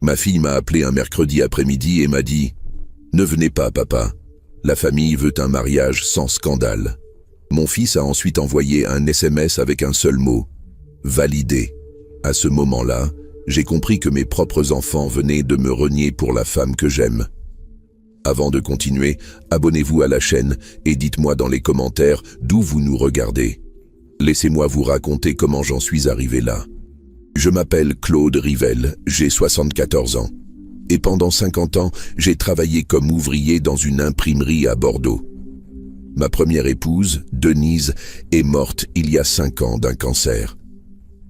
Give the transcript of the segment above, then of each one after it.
Ma fille m'a appelé un mercredi après-midi et m'a dit « Ne venez pas, papa. La famille veut un mariage sans scandale. » Mon fils a ensuite envoyé un SMS avec un seul mot « Validé ». À ce moment-là, j'ai compris que mes propres enfants venaient de me renier pour la femme que j'aime. Avant de continuer, abonnez-vous à la chaîne et dites-moi dans les commentaires d'où vous nous regardez. Laissez-moi vous raconter comment j'en suis arrivé là. Je m'appelle Claude Rivel, j'ai 74 ans. Et pendant 50 ans, j'ai travaillé comme ouvrier dans une imprimerie à Bordeaux. Ma première épouse, Denise, est morte il y a 5 ans d'un cancer.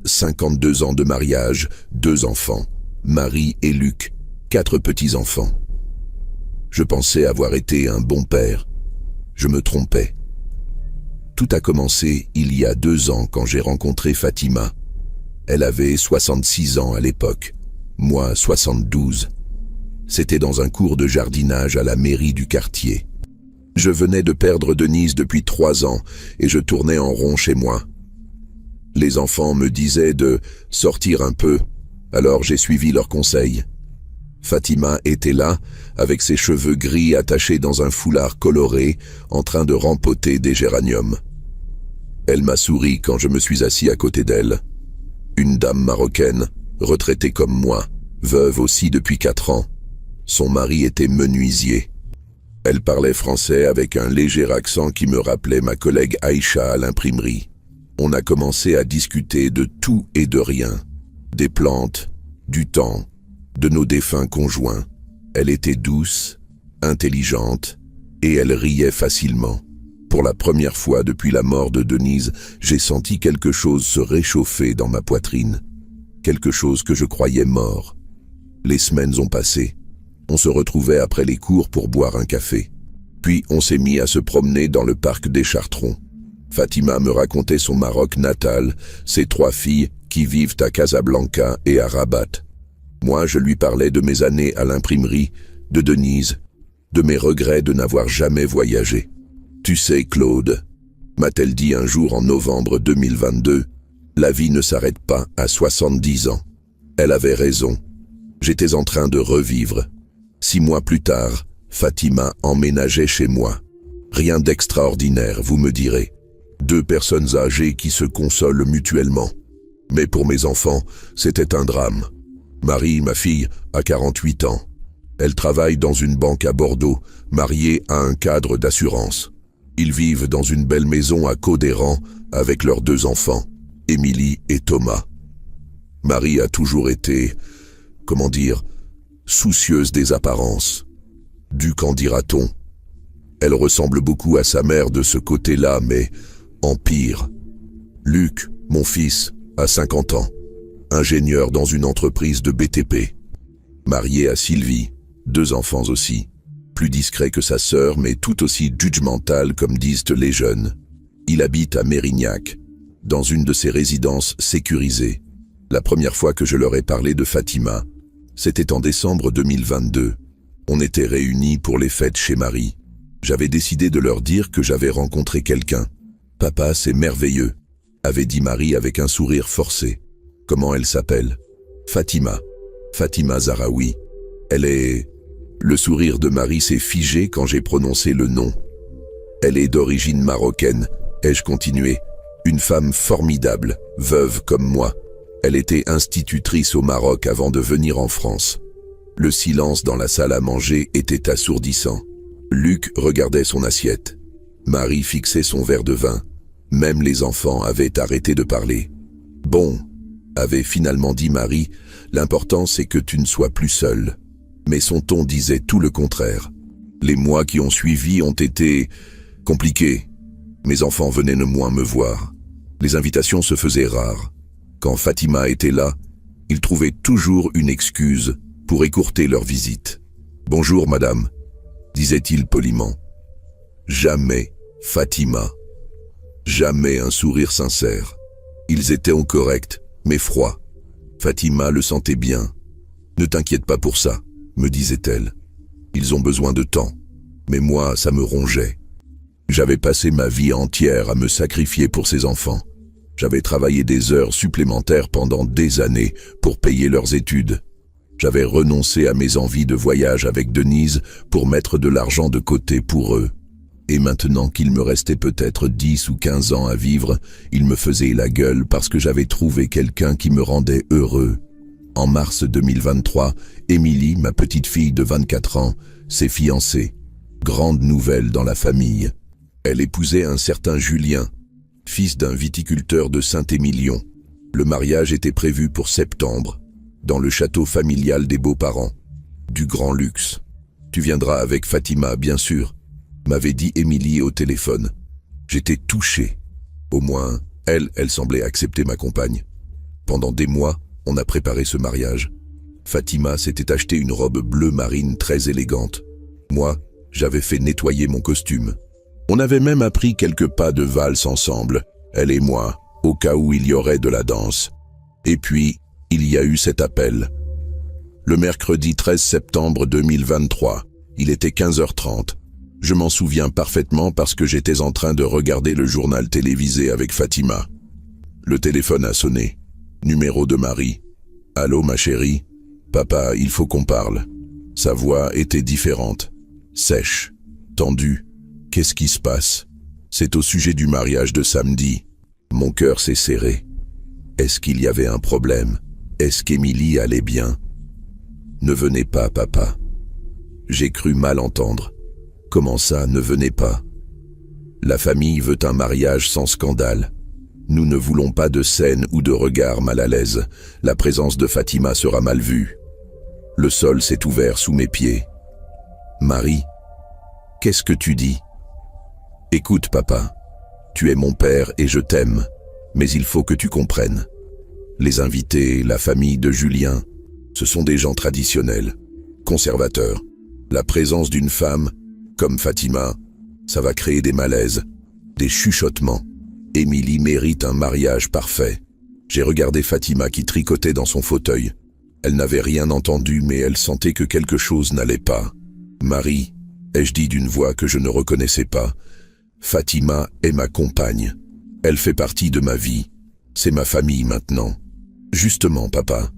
52 ans de mariage, 2 enfants, Marie et Luc, 4 petits-enfants. Je pensais avoir été un bon père. Je me trompais. Tout a commencé il y a 2 ans quand j'ai rencontré Fatima. Elle avait 66 ans à l'époque, moi 72. C'était dans un cours de jardinage à la mairie du quartier. Je venais de perdre Denise depuis 3 ans et je tournais en rond chez moi. Les enfants me disaient de sortir un peu, alors j'ai suivi leurs conseils. Fatima était là, avec ses cheveux gris attachés dans un foulard coloré, en train de rempoter des géraniums. Elle m'a souri quand je me suis assis à côté d'elle. Une dame marocaine, retraitée comme moi, veuve aussi depuis 4 ans. Son mari était menuisier. Elle parlait français avec un léger accent qui me rappelait ma collègue Aïcha à l'imprimerie. On a commencé à discuter de tout et de rien. Des plantes, du temps, de nos défunts conjoints. Elle était douce, intelligente, et elle riait facilement. Pour la première fois depuis la mort de Denise, j'ai senti quelque chose se réchauffer dans ma poitrine. Quelque chose que je croyais mort. Les semaines ont passé. On se retrouvait après les cours pour boire un café. Puis on s'est mis à se promener dans le parc des Chartrons. Fatima me racontait son Maroc natal, ses 3 filles qui vivent à Casablanca et à Rabat. Moi, je lui parlais de mes années à l'imprimerie, de Denise, de mes regrets de n'avoir jamais voyagé. « Tu sais, Claude, m'a-t-elle dit un jour en novembre 2022, la vie ne s'arrête pas à 70 ans. Elle avait raison. J'étais en train de revivre. 6 mois plus tard, Fatima emménageait chez moi. Rien d'extraordinaire, vous me direz. 2 personnes âgées qui se consolent mutuellement. Mais pour mes enfants, c'était un drame. Marie, ma fille, a 48 ans. Elle travaille dans une banque à Bordeaux, mariée à un cadre d'assurance. Ils vivent dans une belle maison à Cauderan avec leurs 2 enfants, Émilie et Thomas. Marie a toujours été, soucieuse des apparences. Qu'en dira-t-on? Elle ressemble beaucoup à sa mère de ce côté-là, mais en pire. Luc, mon fils, a 50 ans, ingénieur dans une entreprise de BTP. Marié à Sylvie, 2 enfants aussi. Plus discret que sa sœur, mais tout aussi judgmental comme disent les jeunes. Il habite à Mérignac, dans une de ses résidences sécurisées. La première fois que je leur ai parlé de Fatima, c'était en décembre 2022. On était réunis pour les fêtes chez Marie. J'avais décidé de leur dire que j'avais rencontré quelqu'un. « Papa, c'est merveilleux », avait dit Marie avec un sourire forcé. « Comment elle s'appelle ?»« Fatima. Fatima Zahraoui. Elle est... » Le sourire de Marie s'est figé quand j'ai prononcé le nom. « Elle est d'origine marocaine, » ai-je continué. « Une femme formidable, veuve comme moi. Elle était institutrice au Maroc avant de venir en France. » Le silence dans la salle à manger était assourdissant. Luc regardait son assiette. Marie fixait son verre de vin. Même les enfants avaient arrêté de parler. « Bon, » avait finalement dit Marie, « l'important c'est que tu ne sois plus seule. » Mais son ton disait tout le contraire. Les mois qui ont suivi ont été compliqués. Mes enfants venaient de moins me voir. Les invitations se faisaient rares. Quand Fatima était là, ils trouvaient toujours une excuse pour écourter leur visite. « Bonjour, madame », disait-il poliment. Jamais Fatima. Jamais un sourire sincère. Ils étaient corrects, mais froids. Fatima le sentait bien. « Ne t'inquiète pas pour ça », me disait-elle. « Ils ont besoin de temps. » Mais moi, ça me rongeait. J'avais passé ma vie entière à me sacrifier pour ces enfants. J'avais travaillé des heures supplémentaires pendant des années pour payer leurs études. J'avais renoncé à mes envies de voyage avec Denise pour mettre de l'argent de côté pour eux. Et maintenant qu'il me restait peut-être 10 ou 15 ans à vivre, ils me faisaient la gueule parce que j'avais trouvé quelqu'un qui me rendait heureux. En mars 2023, Émilie, ma petite fille de 24 ans, s'est fiancée. Grande nouvelle dans la famille. Elle épousait un certain Julien, fils d'un viticulteur de Saint-Émilion. Le mariage était prévu pour septembre, dans le château familial des beaux-parents. Du grand luxe. Tu viendras avec Fatima, bien sûr, m'avait dit Émilie au téléphone. J'étais touché. Au moins, elle semblait accepter ma compagne. Pendant des mois, on a préparé ce mariage. Fatima s'était acheté une robe bleu marine très élégante. Moi, j'avais fait nettoyer mon costume. On avait même appris quelques pas de valse ensemble, elle et moi, au cas où il y aurait de la danse. Et puis, il y a eu cet appel. Le mercredi 13 septembre 2023, il était 15h30. Je m'en souviens parfaitement parce que j'étais en train de regarder le journal télévisé avec Fatima. Le téléphone a sonné. Numéro de Marie. « Allô ma chérie ? Papa, il faut qu'on parle. » Sa voix était différente, sèche, tendue. « Qu'est-ce qui se passe ? C'est au sujet du mariage de samedi. » Mon cœur s'est serré. Est-ce qu'il y avait un problème ? Est-ce qu'Émilie allait bien ? Ne venez pas, papa. J'ai cru mal entendre. Comment ça, ne venez pas ? La famille veut un mariage sans scandale. Nous ne voulons pas de scène ou de regard mal à l'aise. La présence de Fatima sera mal vue. Le sol s'est ouvert sous mes pieds. Marie, qu'est-ce que tu dis ? Écoute, papa, tu es mon père et je t'aime, mais il faut que tu comprennes. Les invités, la famille de Julien, ce sont des gens traditionnels, conservateurs. La présence d'une femme, comme Fatima, ça va créer des malaises, des chuchotements. Émilie mérite un mariage parfait. J'ai regardé Fatima qui tricotait dans son fauteuil. Elle n'avait rien entendu, mais elle sentait que quelque chose n'allait pas. Marie, ai-je dit d'une voix que je ne reconnaissais pas, Fatima est ma compagne. Elle fait partie de ma vie. C'est ma famille maintenant. Justement, papa,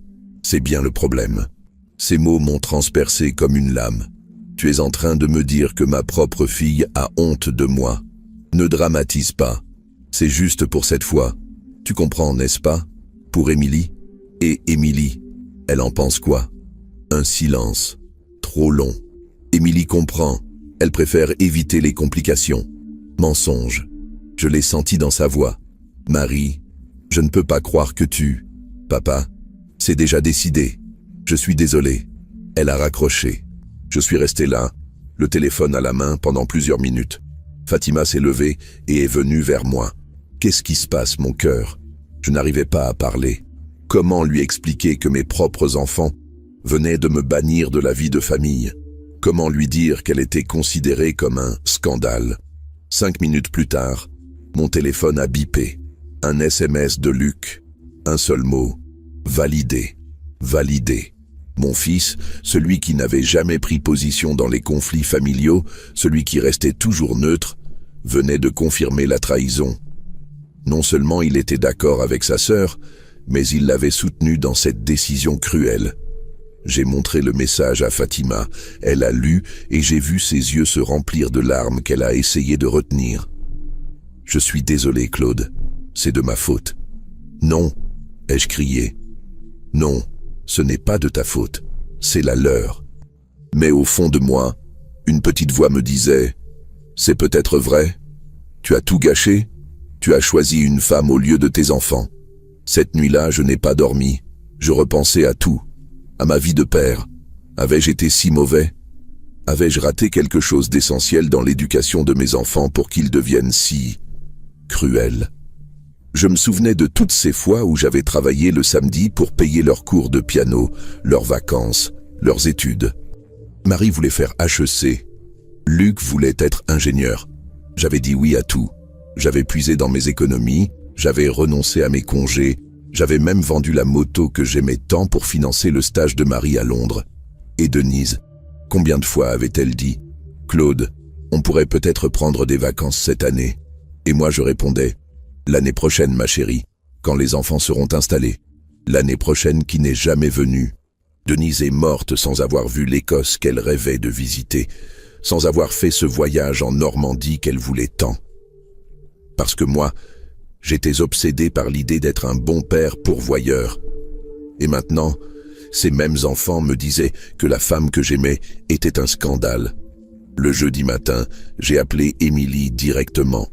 c'est bien le problème. Ces mots m'ont transpercé comme une lame. Tu es en train de me dire que ma propre fille a honte de moi. Ne dramatise pas. C'est juste pour cette fois. Tu comprends, n'est-ce pas? Pour Émilie. Et Émilie, elle en pense quoi? Un silence. Trop long. Émilie comprend. Elle préfère éviter les complications. Mensonge. Je l'ai senti dans sa voix. Marie, je ne peux pas croire que tu... Papa, c'est déjà décidé. Je suis désolé. Elle a raccroché. Je suis resté là, le téléphone à la main pendant plusieurs minutes. Fatima s'est levée et est venue vers moi. Qu'est-ce qui se passe, mon cœur? Je n'arrivais pas à parler. Comment lui expliquer que mes propres enfants venaient de me bannir de la vie de famille? Comment lui dire qu'elle était considérée comme un scandale? 5 minutes plus tard, mon téléphone a bipé. Un SMS de Luc. Un seul mot. Validé. Validé. Mon fils, celui qui n'avait jamais pris position dans les conflits familiaux, celui qui restait toujours neutre, venait de confirmer la trahison. Non seulement il était d'accord avec sa sœur, mais il l'avait soutenue dans cette décision cruelle. J'ai montré le message à Fatima, elle a lu et j'ai vu ses yeux se remplir de larmes qu'elle a essayé de retenir. Je suis désolé, Claude, c'est de ma faute. Non, ai-je crié. Non, ce n'est pas de ta faute, c'est la leur. Mais au fond de moi, une petite voix me disait, c'est peut-être vrai, tu as tout gâché, tu as choisi une femme au lieu de tes enfants. Cette nuit-là, je n'ai pas dormi, je repensais à tout, à ma vie de père. Avais-je été si mauvais? Avais-je raté quelque chose d'essentiel dans l'éducation de mes enfants pour qu'ils deviennent si cruels? Je me souvenais de toutes ces fois où j'avais travaillé le samedi pour payer leurs cours de piano, leurs vacances, leurs études. Marie voulait faire HEC. Luc voulait être ingénieur. J'avais dit oui à tout. J'avais puisé dans mes économies, j'avais renoncé à mes congés, j'avais même vendu la moto que j'aimais tant pour financer le stage de Marie à Londres. Et Denise, combien de fois avait-elle dit « Claude, on pourrait peut-être prendre des vacances cette année ?» Et moi je répondais « L'année prochaine, ma chérie, quand les enfants seront installés. » L'année prochaine qui n'est jamais venue. Denise est morte sans avoir vu l'Écosse qu'elle rêvait de visiter, sans avoir fait ce voyage en Normandie qu'elle voulait tant. Parce que moi, j'étais obsédé par l'idée d'être un bon père pourvoyeur. Et maintenant, ces mêmes enfants me disaient que la femme que j'aimais était un scandale. Le jeudi matin, j'ai appelé Émilie directement,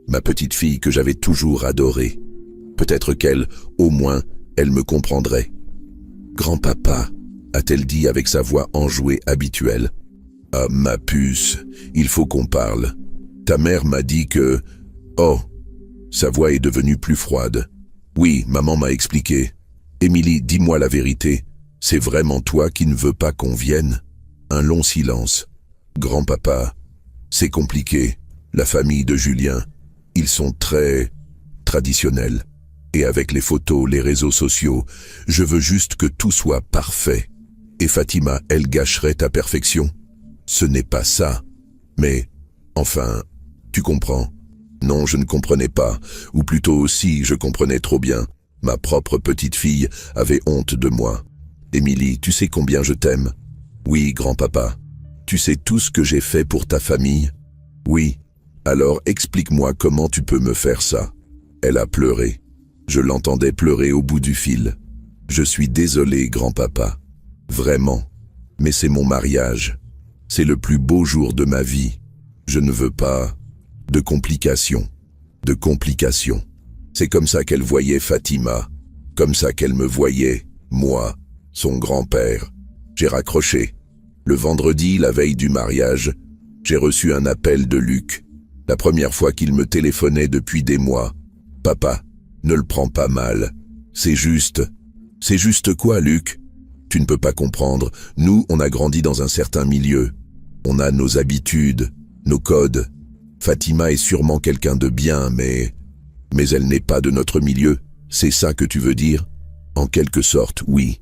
ma petite fille que j'avais toujours adorée. Peut-être qu'elle, au moins, elle me comprendrait. « Grand-papa », a-t-elle dit avec sa voix enjouée habituelle. « Ah, ma puce, il faut qu'on parle. Ta mère m'a dit que... » Oh, sa voix est devenue plus froide. « Oui, maman m'a expliqué. Émilie, dis-moi la vérité. C'est vraiment toi qui ne veux pas qu'on vienne ?» Un long silence. « Grand-papa, c'est compliqué. La famille de Julien, ils sont très traditionnels. Et avec les photos, les réseaux sociaux, je veux juste que tout soit parfait. Et Fatima, elle gâcherait ta perfection. Ce n'est pas ça. Mais, enfin, tu comprends. Non, je ne comprenais pas. Ou plutôt aussi, je comprenais trop bien. Ma propre petite fille avait honte de moi. Émilie, tu sais combien je t'aime? Oui, grand-papa. Tu sais tout ce que j'ai fait pour ta famille? Oui. Alors explique-moi comment tu peux me faire ça. Elle a pleuré. Je l'entendais pleurer au bout du fil. Je suis désolé, grand-papa. Vraiment. Mais c'est mon mariage. C'est le plus beau jour de ma vie. Je ne veux pas de complications. De complications. C'est comme ça qu'elle voyait Fatima. Comme ça qu'elle me voyait, moi, son grand-père. J'ai raccroché. Le vendredi, la veille du mariage, j'ai reçu un appel de Luc. La première fois qu'il me téléphonait depuis des mois. « Papa, ne le prends pas mal. C'est juste. » « C'est juste quoi, Luc? Tu ne peux pas comprendre. Nous, on a grandi dans un certain milieu. On a nos habitudes, nos codes. Fatima est sûrement quelqu'un de bien, mais elle n'est pas de notre milieu. C'est ça que tu veux dire? En quelque sorte, oui.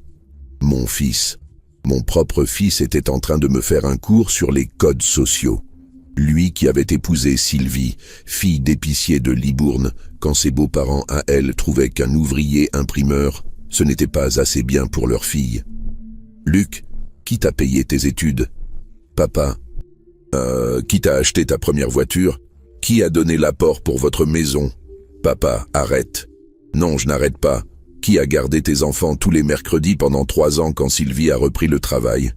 Mon fils, mon propre fils était en train de me faire un cours sur les codes sociaux. Lui qui avait épousé Sylvie, fille d'épicier de Libourne, quand ses beaux-parents à elle trouvaient qu'un ouvrier imprimeur, ce n'était pas assez bien pour leur fille. Luc, qui t'a payé tes études? Papa. Qui t'a acheté ta première voiture? Qui a donné l'apport pour votre maison? Papa, arrête. Non, je n'arrête pas. Qui a gardé tes enfants tous les mercredis pendant 3 ans quand Sylvie a repris le travail?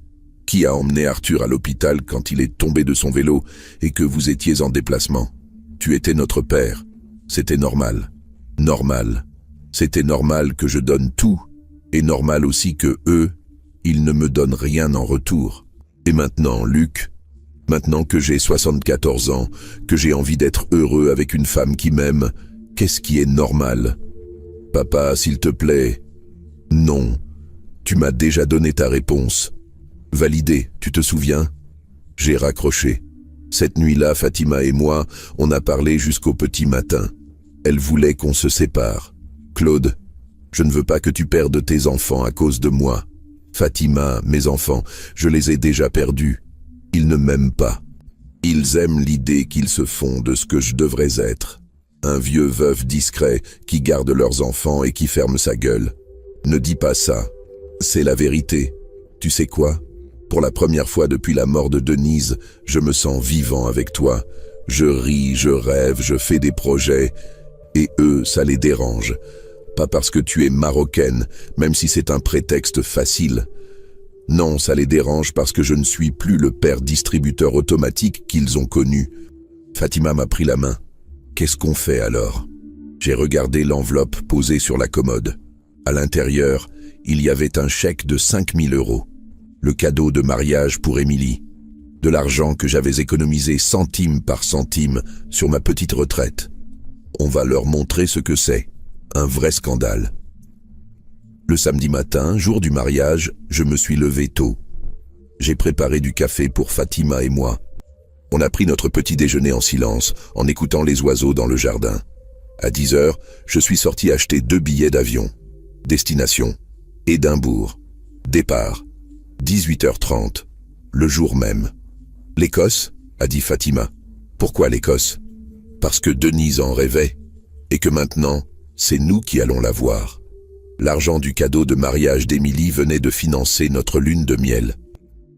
Qui a emmené Arthur à l'hôpital quand il est tombé de son vélo et que vous étiez en déplacement? Tu étais notre père. C'était normal. Normal. C'était normal que je donne tout. Et normal aussi que eux, ils ne me donnent rien en retour. Et maintenant, Luc, maintenant que j'ai 74 ans, que j'ai envie d'être heureux avec une femme qui m'aime, qu'est-ce qui est normal? Papa, s'il te plaît. Non. Tu m'as déjà donné ta réponse. Validé, tu te souviens? J'ai raccroché. Cette nuit-là, Fatima et moi, on a parlé jusqu'au petit matin. Elle voulait qu'on se sépare. Claude, je ne veux pas que tu perdes tes enfants à cause de moi. Fatima, mes enfants, je les ai déjà perdus. Ils ne m'aiment pas. Ils aiment l'idée qu'ils se font de ce que je devrais être. Un vieux veuf discret qui garde leurs enfants et qui ferme sa gueule. Ne dis pas ça. C'est la vérité. Tu sais quoi? Pour la première fois depuis la mort de Denise, je me sens vivant avec toi. Je ris, je rêve, je fais des projets. Et eux, ça les dérange. Pas parce que tu es marocaine, même si c'est un prétexte facile. Non, ça les dérange parce que je ne suis plus le père distributeur automatique qu'ils ont connu. Fatima m'a pris la main. Qu'est-ce qu'on fait alors? J'ai regardé l'enveloppe posée sur la commode. À l'intérieur, il y avait un chèque de 5 000 €. Le cadeau de mariage pour Émilie. De l'argent que j'avais économisé centime par centime sur ma petite retraite. On va leur montrer ce que c'est. Un vrai scandale. Le samedi matin, jour du mariage, je me suis levé tôt. J'ai préparé du café pour Fatima et moi. On a pris notre petit déjeuner en silence, en écoutant les oiseaux dans le jardin. À 10 h, je suis sorti acheter 2 billets d'avion. Destination: Édimbourg. Départ: 18h30. Le jour même. L'Écosse, a dit Fatima. Pourquoi l'Écosse? Parce que Denise en rêvait, et que maintenant, c'est nous qui allons la voir. L'argent du cadeau de mariage d'Émilie venait de financer notre lune de miel.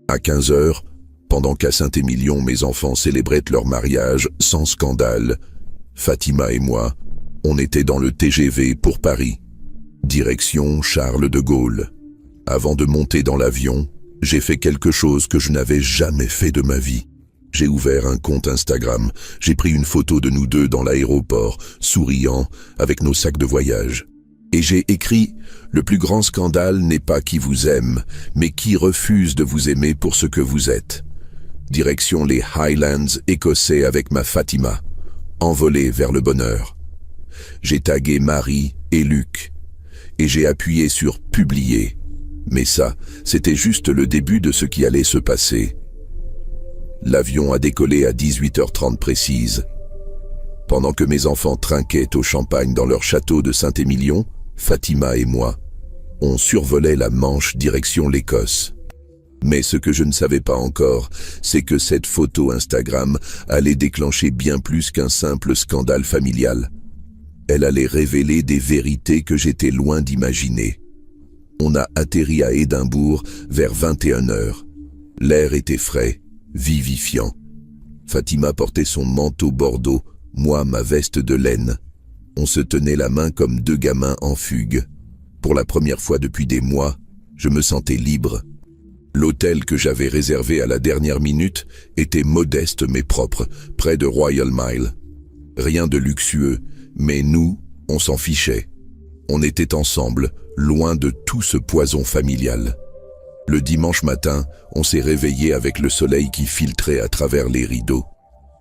À 15 heures, pendant qu'à Saint-Émilion mes enfants célébraient leur mariage sans scandale, Fatima et moi, on était dans le TGV pour Paris. Direction Charles de Gaulle. Avant de monter dans l'avion, j'ai fait quelque chose que je n'avais jamais fait de ma vie. J'ai ouvert un compte Instagram, j'ai pris une photo de nous deux dans l'aéroport, souriant, avec nos sacs de voyage. Et j'ai écrit « Le plus grand scandale n'est pas qui vous aime, mais qui refuse de vous aimer pour ce que vous êtes. » Direction les Highlands écossais avec ma Fatima, envolée vers le bonheur. J'ai tagué Marie et Luc, et j'ai appuyé sur « Publier ». Mais ça, c'était juste le début de ce qui allait se passer. L'avion a décollé à 18h30 précise. Pendant que mes enfants trinquaient au champagne dans leur château de Saint-Émilion, Fatima et moi, on survolait la Manche direction l'Écosse. Mais ce que je ne savais pas encore, c'est que cette photo Instagram allait déclencher bien plus qu'un simple scandale familial. Elle allait révéler des vérités que j'étais loin d'imaginer. On a atterri à Édimbourg vers 21h. L'air était frais, vivifiant. Fatima portait son manteau bordeaux, moi ma veste de laine. On se tenait la main comme deux gamins en fugue. Pour la première fois depuis des mois, je me sentais libre. L'hôtel que j'avais réservé à la dernière minute était modeste mais propre, près de Royal Mile. Rien de luxueux, mais nous, on s'en fichait. On était ensemble, loin de tout ce poison familial. Le dimanche matin, on s'est réveillé avec le soleil qui filtrait à travers les rideaux.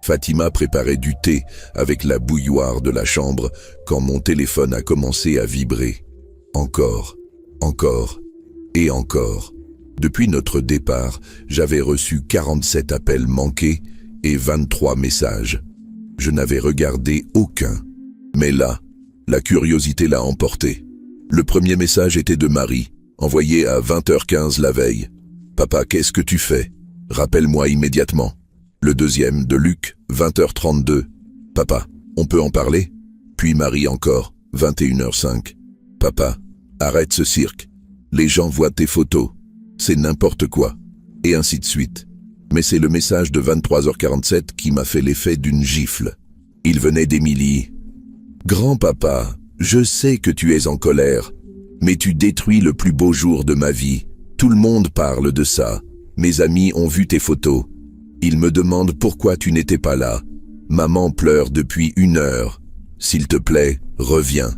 Fatima préparait du thé avec la bouilloire de la chambre quand mon téléphone a commencé à vibrer. Encore, encore et encore. Depuis notre départ, j'avais reçu 47 appels manqués et 23 messages. Je n'avais regardé aucun. Mais là, la curiosité l'a emporté. Le premier message était de Marie, envoyé à 20h15 la veille. « Papa, qu'est-ce que tu fais? Rappelle-moi immédiatement. » Le deuxième de Luc, 20h32. « Papa, on peut en parler ?» Puis Marie encore, 21h05. « Papa, arrête ce cirque. Les gens voient tes photos. C'est n'importe quoi. » Et ainsi de suite. Mais c'est le message de 23h47 qui m'a fait l'effet d'une gifle. Il venait d'Émilie. « Grand-papa, je sais que tu es en colère, mais tu détruis le plus beau jour de ma vie. Tout le monde parle de ça. Mes amis ont vu tes photos. Ils me demandent pourquoi tu n'étais pas là. Maman pleure depuis 1 heure. S'il te plaît, reviens. »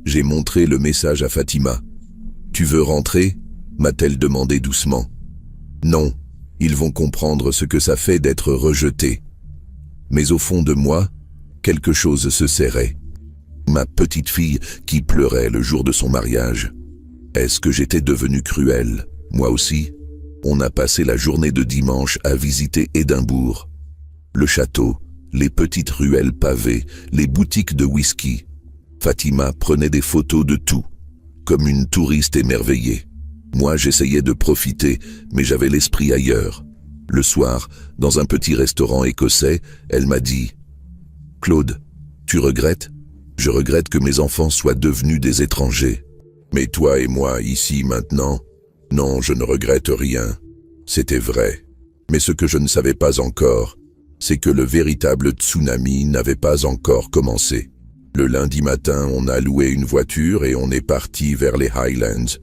J'ai montré le message à Fatima. « Tu veux rentrer ?» m'a-t-elle demandé doucement. « Non, ils vont comprendre ce que ça fait d'être rejeté. » Mais au fond de moi, quelque chose se serrait. Ma petite fille qui pleurait le jour de son mariage. Est-ce que j'étais devenu cruel, moi aussi? On a passé la journée de dimanche à visiter Édimbourg. Le château, les petites ruelles pavées, les boutiques de whisky. Fatima prenait des photos de tout, comme une touriste émerveillée. Moi, j'essayais de profiter, mais j'avais l'esprit ailleurs. Le soir, dans un petit restaurant écossais, elle m'a dit « Claude, tu regrettes ? Je regrette que mes enfants soient devenus des étrangers. Mais toi et moi, ici, maintenant, non, je ne regrette rien. C'était vrai. Mais ce que je ne savais pas encore, c'est que le véritable tsunami n'avait pas encore commencé. Le lundi matin, on a loué une voiture et on est parti vers les Highlands.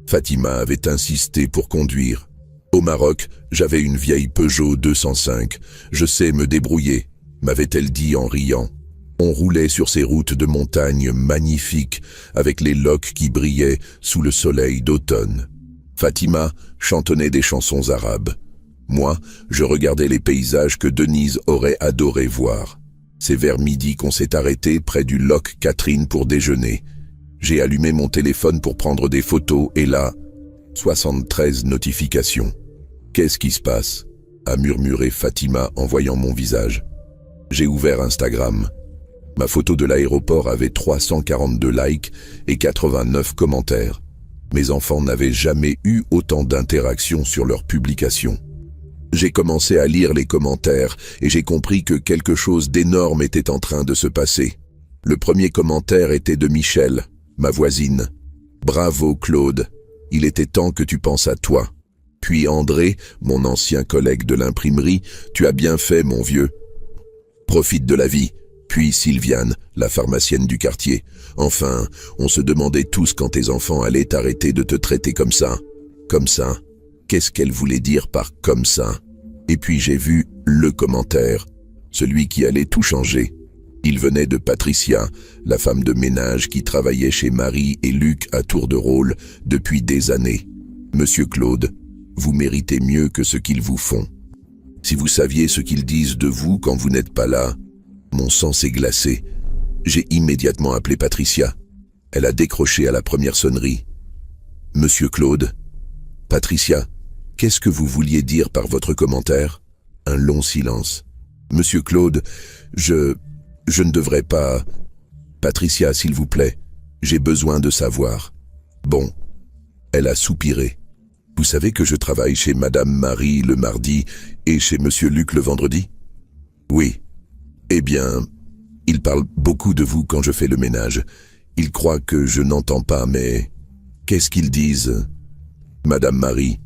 Fatima avait insisté pour conduire. Au Maroc, j'avais une vieille Peugeot 205. Je sais me débrouiller, m'avait-elle dit en riant. On roulait sur ces routes de montagne magnifiques, avec les lochs qui brillaient sous le soleil d'automne. Fatima chantonnait des chansons arabes. Moi, je regardais les paysages que Denise aurait adoré voir. C'est vers midi qu'on s'est arrêté près du loch Catherine pour déjeuner. J'ai allumé mon téléphone pour prendre des photos et là, 73 notifications. « Qu'est-ce qui se passe ?» a murmuré Fatima en voyant mon visage. J'ai ouvert Instagram. Ma photo de l'aéroport avait 342 likes et 89 commentaires. Mes enfants n'avaient jamais eu autant d'interactions sur leurs publications. J'ai commencé à lire les commentaires et j'ai compris que quelque chose d'énorme était en train de se passer. Le premier commentaire était de Michel, ma voisine. Bravo Claude, il était temps que tu penses à toi. Puis André, mon ancien collègue de l'imprimerie, tu as bien fait mon vieux. Profite de la vie. Puis Sylviane, la pharmacienne du quartier. Enfin, on se demandait tous quand tes enfants allaient arrêter de te traiter comme ça. Comme ça. Qu'est-ce qu'elle voulait dire par « comme ça » ? Et puis j'ai vu le commentaire, celui qui allait tout changer. Il venait de Patricia, la femme de ménage qui travaillait chez Marie et Luc à tour de rôle depuis des années. Monsieur Claude, vous méritez mieux que ce qu'ils vous font. Si vous saviez ce qu'ils disent de vous quand vous n'êtes pas là, mon sang s'est glacé. J'ai immédiatement appelé Patricia. Elle a décroché à la première sonnerie. Monsieur Claude, Patricia, qu'est-ce que vous vouliez dire par votre commentaire ? Un long silence. Monsieur Claude, je ne devrais pas... Patricia, s'il vous plaît, j'ai besoin de savoir. Bon, elle a soupiré. Vous savez que je travaille chez Madame Marie le mardi et chez Monsieur Luc le vendredi ? Oui. Eh bien, il parle beaucoup de vous quand je fais le ménage. Il croit que je n'entends pas, mais... Qu'est-ce qu'ils disent ? Madame Marie,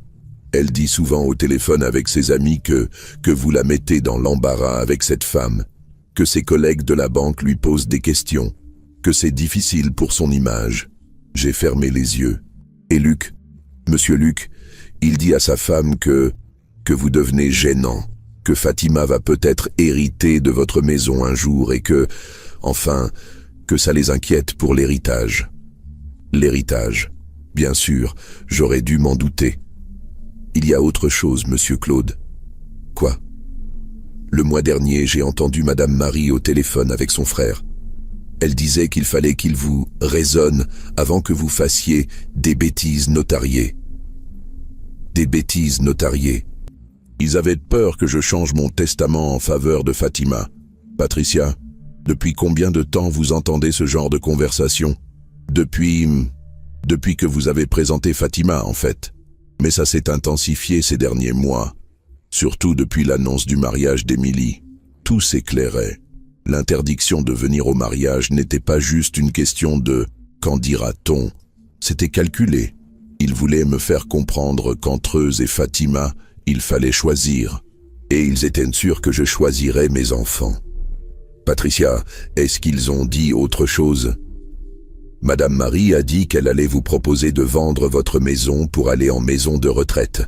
elle dit souvent au téléphone avec ses amis que vous la mettez dans l'embarras avec cette femme, que ses collègues de la banque lui posent des questions, que c'est difficile pour son image. J'ai fermé les yeux. Et Luc, Monsieur Luc, il dit à sa femme que vous devenez gênant, que Fatima va peut-être hériter de votre maison un jour et que, enfin, que ça les inquiète pour l'héritage. L'héritage, bien sûr, j'aurais dû m'en douter. Il y a autre chose, Monsieur Claude. Quoi ? Le mois dernier, j'ai entendu Madame Marie au téléphone avec son frère. Elle disait qu'il fallait qu'il vous raisonne avant que vous fassiez des bêtises notariées. Des bêtises notariées. Ils avaient peur que je change mon testament en faveur de Fatima. Patricia, depuis combien de temps vous entendez ce genre de conversation ? Depuis que vous avez présenté Fatima, en fait. Mais ça s'est intensifié ces derniers mois. Surtout depuis l'annonce du mariage d'Émilie. Tout s'éclairait. L'interdiction de venir au mariage n'était pas juste une question de « qu'en dira-t-on » C'était calculé. Ils voulaient me faire comprendre qu'entre eux et Fatima, il fallait choisir. Et ils étaient sûrs que je choisirais mes enfants. Patricia, est-ce qu'ils ont dit autre chose ? Madame Marie a dit qu'elle allait vous proposer de vendre votre maison pour aller en maison de retraite.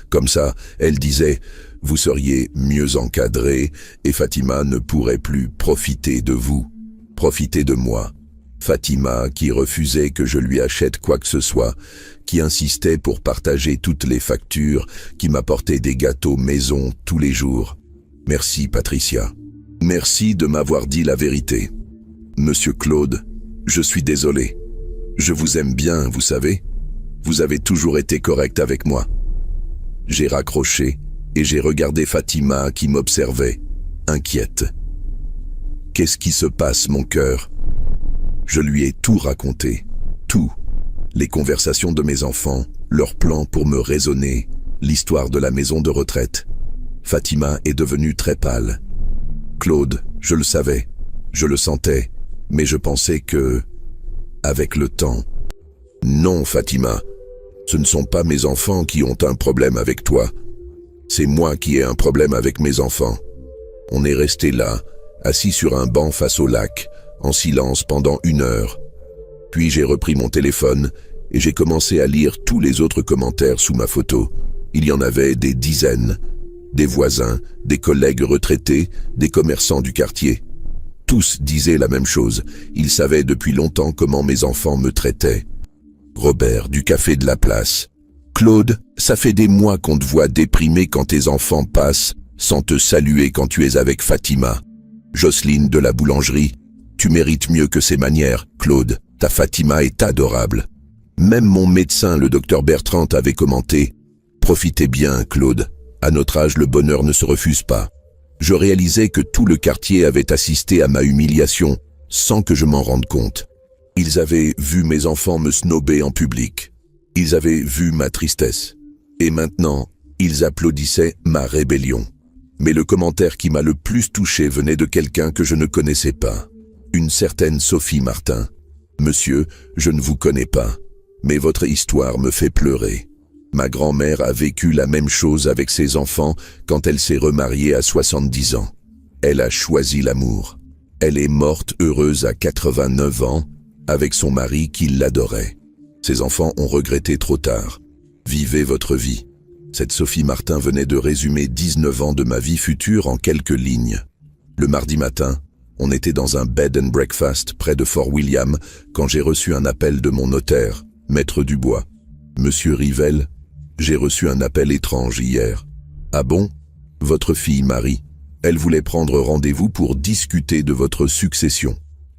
Comme ça, elle disait, vous seriez mieux encadré et Fatima ne pourrait plus profiter de vous, profiter de moi. Fatima qui refusait que je lui achète quoi que ce soit, qui insistait pour partager toutes les factures, qui m'apportait des gâteaux maison tous les jours. Merci Patricia. Merci de m'avoir dit la vérité. Monsieur Claude, je suis désolé. Je vous aime bien, vous savez. Vous avez toujours été correct avec moi. J'ai raccroché et j'ai regardé Fatima qui m'observait, inquiète. Qu'est-ce qui se passe, mon cœur ? Je lui ai tout raconté, tout. Les conversations de mes enfants, leurs plans pour me raisonner, l'histoire de la maison de retraite. Fatima est devenue très pâle. Claude, je le savais, je le sentais, mais je pensais que, avec le temps... Non, Fatima, ce ne sont pas mes enfants qui ont un problème avec toi. C'est moi qui ai un problème avec mes enfants. On est resté là, assis sur un banc face au lac, en silence pendant 1 heure. Puis j'ai repris mon téléphone et j'ai commencé à lire tous les autres commentaires sous ma photo. Il y en avait des dizaines. Des voisins, des collègues retraités, des commerçants du quartier. Tous disaient la même chose. Ils savaient depuis longtemps comment mes enfants me traitaient. Robert, du café de la place. Claude, ça fait des mois qu'on te voit déprimé quand tes enfants passent, sans te saluer quand tu es avec Fatima. Jocelyne de la boulangerie. Tu mérites mieux que ces manières, Claude. Ta Fatima est adorable. Même mon médecin, le docteur Bertrand, avait commenté « Profitez bien, Claude. À notre âge, le bonheur ne se refuse pas. » Je réalisais que tout le quartier avait assisté à ma humiliation, sans que je m'en rende compte. Ils avaient vu mes enfants me snober en public. Ils avaient vu ma tristesse. Et maintenant, ils applaudissaient ma rébellion. Mais le commentaire qui m'a le plus touché venait de quelqu'un que je ne connaissais pas. Une certaine Sophie Martin. « Monsieur, je ne vous connais pas. Mais votre histoire me fait pleurer. Ma grand-mère a vécu la même chose avec ses enfants quand elle s'est remariée à 70 ans. Elle a choisi l'amour. Elle est morte heureuse à 89 ans avec son mari qui l'adorait. Ses enfants ont regretté trop tard. Vivez votre vie. Cette Sophie Martin venait de résumer 19 ans de ma vie future en quelques lignes. Le mardi matin, on était dans un bed and breakfast près de Fort William quand j'ai reçu un appel de mon notaire, Maître Dubois. « Monsieur Rivelle, j'ai reçu un appel étrange hier. »« Ah bon ? Votre fille Marie. Elle voulait prendre rendez-vous pour discuter de votre succession.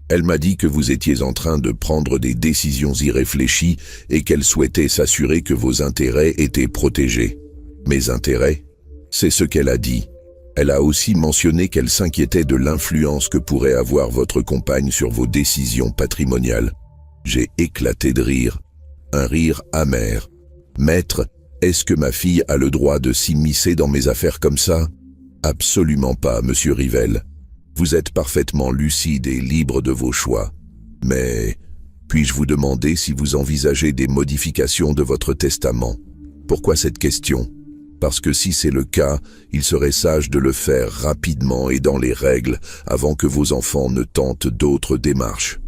Elle m'a dit que vous étiez en train de prendre des décisions irréfléchies et qu'elle souhaitait s'assurer que vos intérêts étaient protégés. » Mes intérêts ? C'est ce qu'elle a dit. Elle a aussi mentionné qu'elle s'inquiétait de l'influence que pourrait avoir votre compagne sur vos décisions patrimoniales. J'ai éclaté de rire. Un rire amer. « Maître, est-ce que ma fille a le droit de s'immiscer dans mes affaires comme ça ? » Absolument pas, monsieur Rivelle. Vous êtes parfaitement lucide et libre de vos choix. Mais puis-je vous demander si vous envisagez des modifications de votre testament ? Pourquoi cette question ? Parce que si c'est le cas, il serait sage de le faire rapidement et dans les règles avant que vos enfants ne tentent d'autres démarches.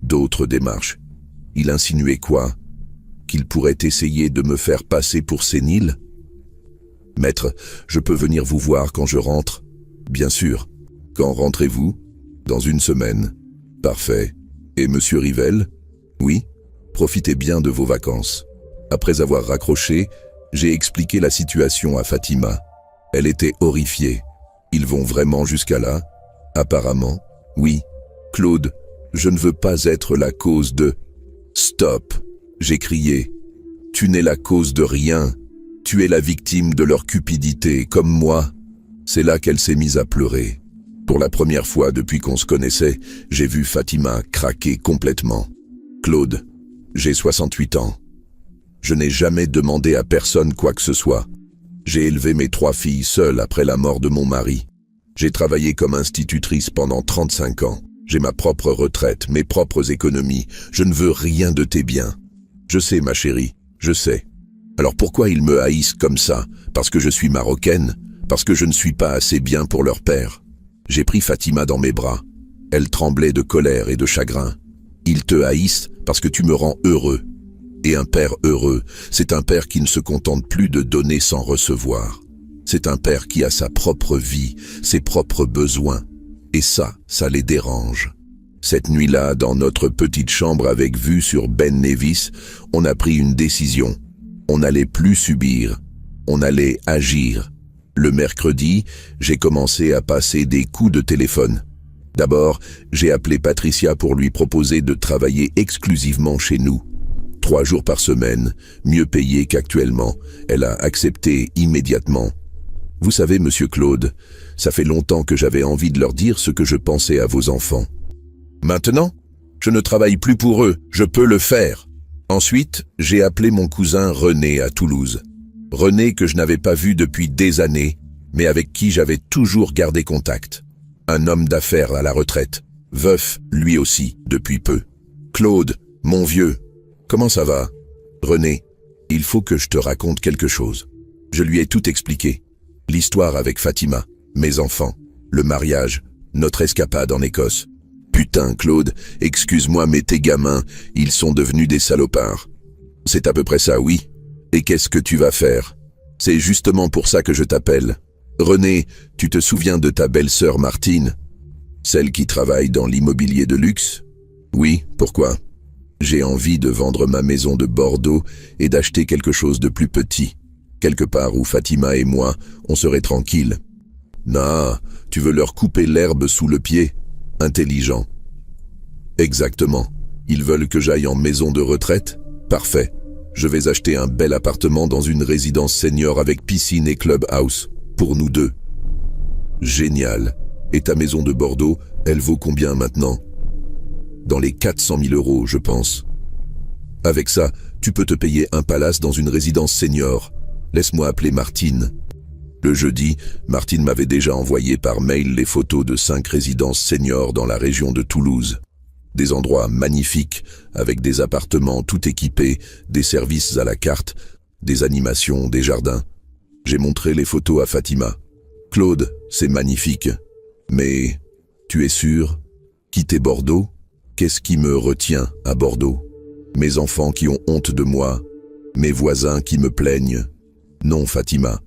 D'autres démarches ? Il insinuait quoi ? Qu'il pourrait essayer de me faire passer pour sénile ? Maître, je peux venir vous voir quand je rentre ? Bien sûr. Quand rentrez-vous ? Dans une semaine. Parfait. Et monsieur Rivelle ? Oui ? Profitez bien de vos vacances. Après avoir raccroché, j'ai expliqué la situation à Fatima. Elle était horrifiée. Ils vont vraiment jusqu'à là ? Apparemment, oui. Claude, je ne veux pas être la cause de... Stop, j'ai crié. Tu n'es la cause de rien. Tu es la victime de leur cupidité, comme moi. C'est là qu'elle s'est mise à pleurer. Pour la première fois depuis qu'on se connaissait, j'ai vu Fatima craquer complètement. Claude, j'ai 68 ans. Je n'ai jamais demandé à personne quoi que ce soit. J'ai élevé mes 3 filles seule après la mort de mon mari. J'ai travaillé comme institutrice pendant 35 ans. J'ai ma propre retraite, mes propres économies. Je ne veux rien de tes biens. Je sais, ma chérie, je sais. Alors pourquoi ils me haïssent comme ça ? Parce que je suis marocaine ? Parce que je ne suis pas assez bien pour leur père ? J'ai pris Fatima dans mes bras. Elle tremblait de colère et de chagrin. Ils te haïssent parce que tu me rends heureux. Et un père heureux, c'est un père qui ne se contente plus de donner sans recevoir. C'est un père qui a sa propre vie, ses propres besoins. Et ça les dérange. Cette nuit-là, dans notre petite chambre avec vue sur Ben Nevis, on a pris une décision. On n'allait plus subir, on allait agir. Le mercredi, j'ai commencé à passer des coups de téléphone. D'abord, j'ai appelé Patricia pour lui proposer de travailler exclusivement chez nous. 3 jours par semaine, mieux payé qu'actuellement. Elle a accepté immédiatement. Vous savez, monsieur Claude, ça fait longtemps que j'avais envie de leur dire ce que je pensais à vos enfants. Maintenant, je ne travaille plus pour eux, je peux le faire. Ensuite, j'ai appelé mon cousin René à Toulouse. René que je n'avais pas vu depuis des années, mais avec qui j'avais toujours gardé contact. Un homme d'affaires à la retraite, veuf lui aussi depuis peu. Claude, mon vieux, comment ça va ? René, il faut que je te raconte quelque chose. Je lui ai tout expliqué. L'histoire avec Fatima, mes enfants, le mariage, notre escapade en Écosse. Putain, Claude, excuse-moi mais tes gamins, ils sont devenus des salopards. C'est à peu près ça, oui. Et qu'est-ce que tu vas faire ? C'est justement pour ça que je t'appelle. René, tu te souviens de ta belle-sœur Martine ? Celle qui travaille dans l'immobilier de luxe ? Oui, pourquoi ? J'ai envie de vendre ma maison de Bordeaux et d'acheter quelque chose de plus petit. Quelque part où Fatima et moi, on serait tranquilles. Non, tu veux leur couper l'herbe sous le pied ? Intelligent. Exactement. Ils veulent que j'aille en maison de retraite ? Parfait. Je vais acheter un bel appartement dans une résidence senior avec piscine et clubhouse. Pour nous deux. Génial. Et ta maison de Bordeaux, elle vaut combien maintenant ? Dans les 400 000 €, je pense. Avec ça, tu peux te payer un palace dans une résidence senior. Laisse-moi appeler Martine. Le jeudi, Martine m'avait déjà envoyé par mail les photos de 5 résidences seniors dans la région de Toulouse. Des endroits magnifiques, avec des appartements tout équipés, des services à la carte, des animations, des jardins. J'ai montré les photos à Fatima. Claude, c'est magnifique. Mais, tu es sûr? Quitter Bordeaux? Qu'est-ce qui me retient à Bordeaux? Mes enfants qui ont honte de moi? Mes voisins qui me plaignent? Non, Fatima,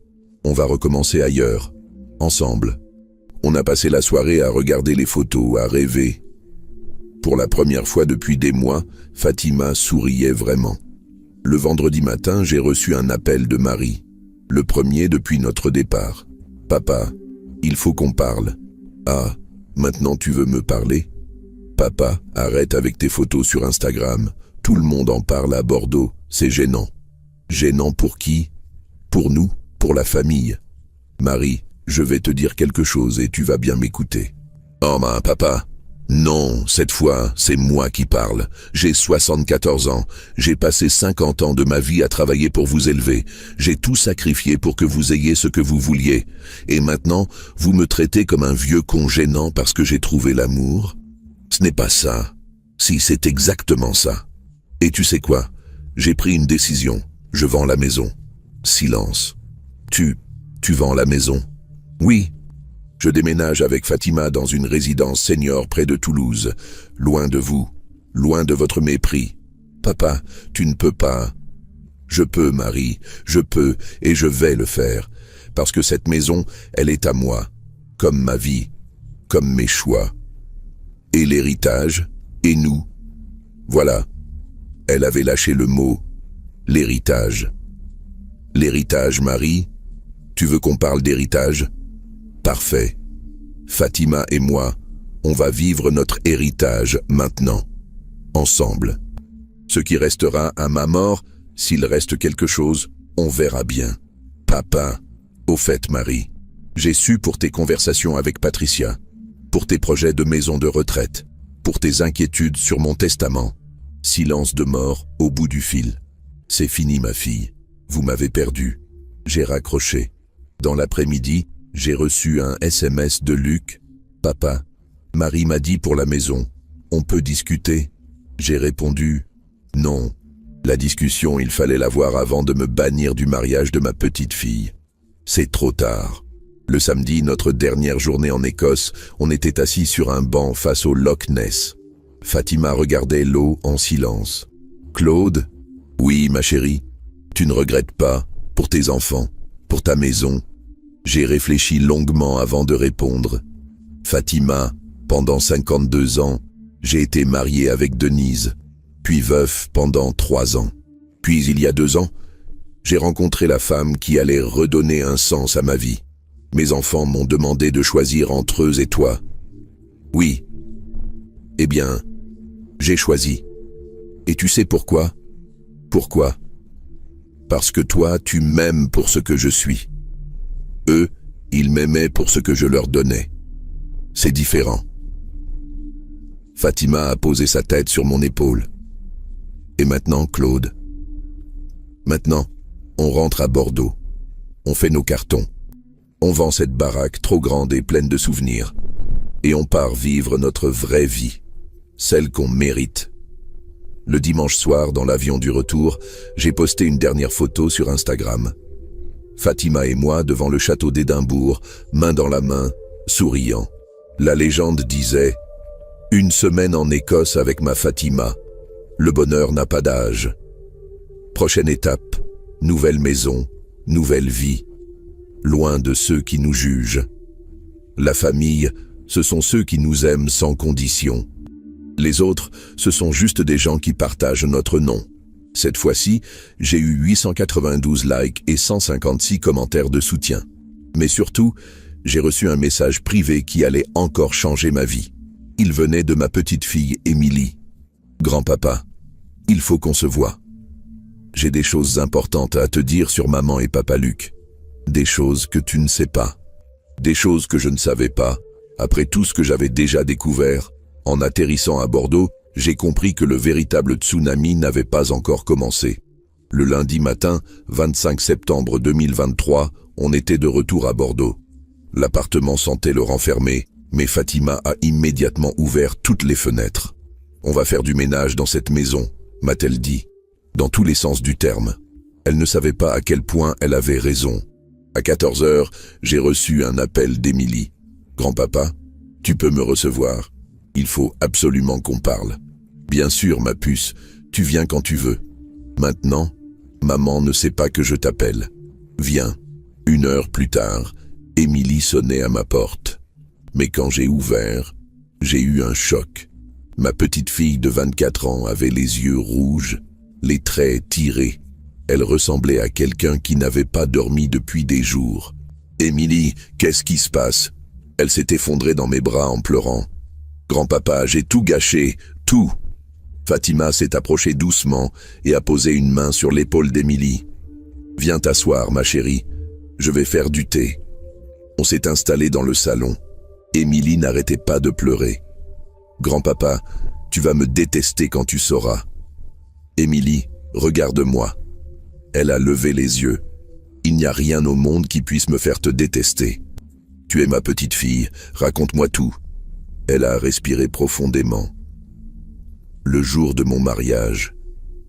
on va recommencer ailleurs, ensemble. On a passé la soirée à regarder les photos, à rêver. Pour la première fois depuis des mois, Fatima souriait vraiment. Le vendredi matin, j'ai reçu un appel de Marie. Le premier depuis notre départ. « Papa, il faut qu'on parle. »« Ah, maintenant tu veux me parler ? » ?»« Papa, arrête avec tes photos sur Instagram. Tout le monde en parle à Bordeaux, c'est gênant. »« Gênant pour qui ? Pour nous, pour la famille. »« Marie, je vais te dire quelque chose et tu vas bien m'écouter. »« Oh ben, papa. » Non, cette fois, c'est moi qui parle. J'ai 74 ans. J'ai passé 50 ans de ma vie à travailler pour vous élever. J'ai tout sacrifié pour que vous ayez ce que vous vouliez. Et maintenant, vous me traitez comme un vieux con gênant parce que j'ai trouvé l'amour? Ce n'est pas ça. Si, c'est exactement ça. Et tu sais quoi? J'ai pris une décision. Je vends la maison. Silence. Tu vends la maison? Oui. Je déménage avec Fatima dans une résidence senior près de Toulouse, loin de vous, loin de votre mépris. Papa, tu ne peux pas. Je peux, Marie, je peux et je vais le faire, parce que cette maison, elle est à moi, comme ma vie, comme mes choix. Et l'héritage, et nous. Voilà, elle avait lâché le mot « l'héritage ». L'héritage, Marie? Tu veux qu'on parle d'héritage? Parfait. Fatima et moi, on va vivre notre héritage maintenant, ensemble. Ce qui restera à ma mort, s'il reste quelque chose, on verra bien. Papa, au fait Marie, j'ai su pour tes conversations avec Patricia, pour tes projets de maison de retraite, pour tes inquiétudes sur mon testament. Silence de mort au bout du fil. C'est fini ma fille, vous m'avez perdu. J'ai raccroché. Dans l'après-midi, j'ai reçu un SMS de Luc. « Papa, Marie m'a dit pour la maison, on peut discuter ?» J'ai répondu « Non, la discussion il fallait l'avoir avant de me bannir du mariage de ma petite fille. C'est trop tard. » Le samedi, notre dernière journée en Écosse, on était assis sur un banc face au Loch Ness. Fatima regardait l'eau en silence. « Claude ? Oui, ma chérie. Tu ne regrettes pas, pour tes enfants, pour ta maison ?» J'ai réfléchi longuement avant de répondre. Fatima, pendant 52 ans, j'ai été marié avec Denise, puis veuf pendant 3 ans. Puis il y a 2 ans, j'ai rencontré la femme qui allait redonner un sens à ma vie. Mes enfants m'ont demandé de choisir entre eux et toi. Oui. Eh bien, j'ai choisi. Et tu sais pourquoi? Pourquoi? Parce que toi, tu m'aimes pour ce que je suis. Eux, ils m'aimaient pour ce que je leur donnais. C'est différent. Fatima a posé sa tête sur mon épaule. Et maintenant, Claude? Maintenant, on rentre à Bordeaux. On fait nos cartons. On vend cette baraque trop grande et pleine de souvenirs. Et on part vivre notre vraie vie. Celle qu'on mérite. Le dimanche soir, dans l'avion du retour, j'ai posté une dernière photo sur Instagram. Fatima et moi devant le château d'Édimbourg, main dans la main, souriant. La légende disait « Une semaine en Écosse avec ma Fatima. Le bonheur n'a pas d'âge. » Prochaine étape, nouvelle maison, nouvelle vie. Loin de ceux qui nous jugent. La famille, ce sont ceux qui nous aiment sans condition. Les autres, ce sont juste des gens qui partagent notre nom. Cette fois-ci, j'ai eu 892 likes et 156 commentaires de soutien. Mais surtout, j'ai reçu un message privé qui allait encore changer ma vie. Il venait de ma petite fille, Émilie. « Grand-papa, il faut qu'on se voie. J'ai des choses importantes à te dire sur maman et papa Luc. Des choses que tu ne sais pas. Des choses que je ne savais pas, après tout ce que j'avais déjà découvert. En atterrissant à Bordeaux, j'ai compris que le véritable tsunami n'avait pas encore commencé. Le lundi matin, 25 septembre 2023, on était de retour à Bordeaux. L'appartement sentait le renfermer, mais Fatima a immédiatement ouvert toutes les fenêtres. On va faire du ménage dans cette maison, m'a-t-elle dit, dans tous les sens du terme. Elle ne savait pas à quel point elle avait raison. À 14 heures, j'ai reçu un appel d'Émilie. « Grand-papa, tu peux me recevoir. Il faut absolument qu'on parle. »« Bien sûr, ma puce, tu viens quand tu veux. Maintenant, maman ne sait pas que je t'appelle. Viens. » 1 heure plus tard, Émilie sonnait à ma porte. Mais quand j'ai ouvert, j'ai eu un choc. Ma petite fille de 24 ans avait les yeux rouges, les traits tirés. Elle ressemblait à quelqu'un qui n'avait pas dormi depuis des jours. « Émilie, qu'est-ce qui se passe ?» Elle s'est effondrée dans mes bras en pleurant. « Grand-papa, j'ai tout gâché, tout !» Fatima s'est approchée doucement et a posé une main sur l'épaule d'Émilie. « Viens t'asseoir, ma chérie. Je vais faire du thé. » On s'est installé dans le salon. Émilie n'arrêtait pas de pleurer. « Grand-papa, tu vas me détester quand tu sauras. »« Émilie, regarde-moi. » Elle a levé les yeux. « Il n'y a rien au monde qui puisse me faire te détester. Tu es ma petite fille, raconte-moi tout. » Elle a respiré profondément. « Le jour de mon mariage,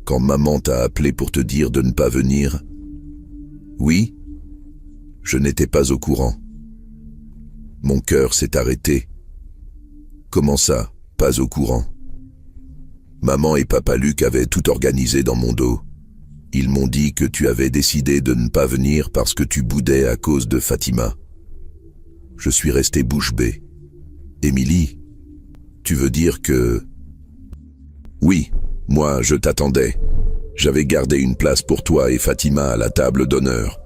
quand maman t'a appelé pour te dire de ne pas venir, oui, je n'étais pas au courant. Mon cœur s'est arrêté. Comment ça, pas au courant? Maman et papa Luc avaient tout organisé dans mon dos. Ils m'ont dit que tu avais décidé de ne pas venir parce que tu boudais à cause de Fatima. Je suis resté bouche bée. Émilie, tu veux dire que... Oui, moi je t'attendais. J'avais gardé une place pour toi et Fatima à la table d'honneur.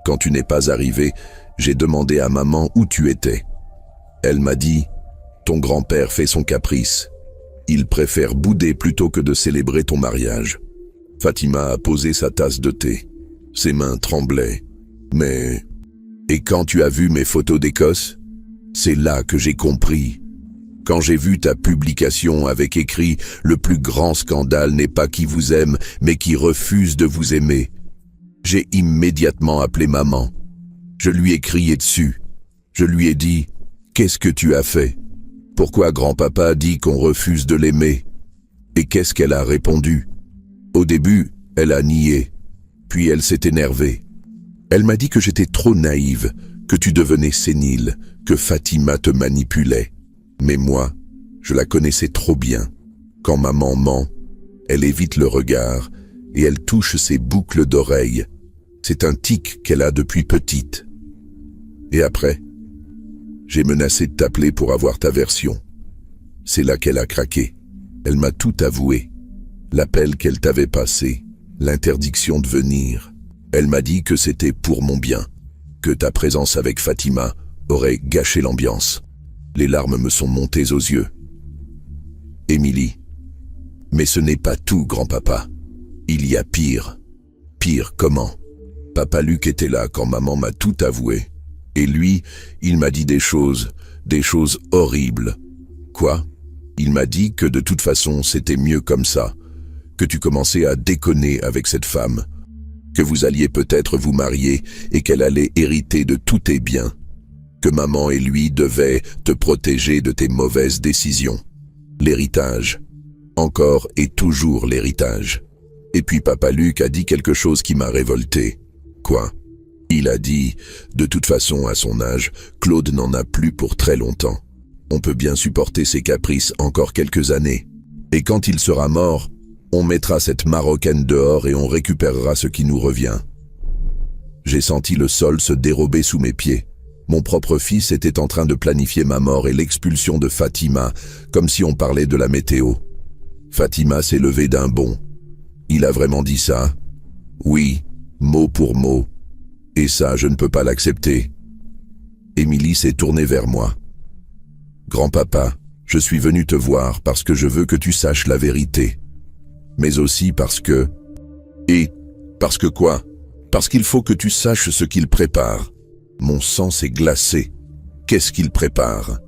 Quand tu n'es pas arrivé, j'ai demandé à maman où tu étais. Elle m'a dit, ton grand-père fait son caprice. Il préfère bouder plutôt que de célébrer ton mariage. Fatima a posé sa tasse de thé. Ses mains tremblaient. Mais... Et quand tu as vu mes photos d'Écosse, c'est là que j'ai compris. Quand j'ai vu ta publication avec écrit « Le plus grand scandale n'est pas qui vous aime, mais qui refuse de vous aimer », j'ai immédiatement appelé maman. Je lui ai crié dessus. Je lui ai dit « Qu'est-ce que tu as fait? Pourquoi grand-papa dit qu'on refuse de l'aimer ?» Et qu'est-ce qu'elle a répondu? Au début, elle a nié, puis elle s'est énervée. Elle m'a dit que j'étais trop naïve, que tu devenais sénile, que Fatima te manipulait. Mais moi, je la connaissais trop bien. Quand maman ment, elle évite le regard et elle touche ses boucles d'oreilles. C'est un tic qu'elle a depuis petite. Et après, j'ai menacé de t'appeler pour avoir ta version. C'est là qu'elle a craqué. Elle m'a tout avoué. L'appel qu'elle t'avait passé, l'interdiction de venir. Elle m'a dit que c'était pour mon bien, que ta présence avec Fatima aurait gâché l'ambiance. Les larmes me sont montées aux yeux. Émilie, mais ce n'est pas tout, grand-papa. Il y a pire. Pire comment? Papa Luc était là quand maman m'a tout avoué. Et lui, il m'a dit des choses horribles. Quoi? Il m'a dit que de toute façon, c'était mieux comme ça. Que tu commençais à déconner avec cette femme, que vous alliez peut-être vous marier et qu'elle allait hériter de tous tes biens, que maman et lui devaient te protéger de tes mauvaises décisions. L'héritage. Encore et toujours l'héritage. Et puis papa Luc a dit quelque chose qui m'a révolté. Quoi? Il a dit, de toute façon à son âge, Claude n'en a plus pour très longtemps. On peut bien supporter ses caprices encore quelques années. Et quand il sera mort, on mettra cette Marocaine dehors et on récupérera ce qui nous revient. J'ai senti le sol se dérober sous mes pieds. Mon propre fils était en train de planifier ma mort et l'expulsion de Fatima, comme si on parlait de la météo. Fatima s'est levée d'un bond. Il a vraiment dit ça? Oui, mot pour mot. Et ça, je ne peux pas l'accepter. Émilie s'est tournée vers moi. Grand-papa, je suis venu te voir parce que je veux que tu saches la vérité. Mais aussi parce que... Et parce que quoi? Parce qu'il faut que tu saches ce qu'il prépare. Mon sang s'est glacé. Qu'est-ce qu'il prépare?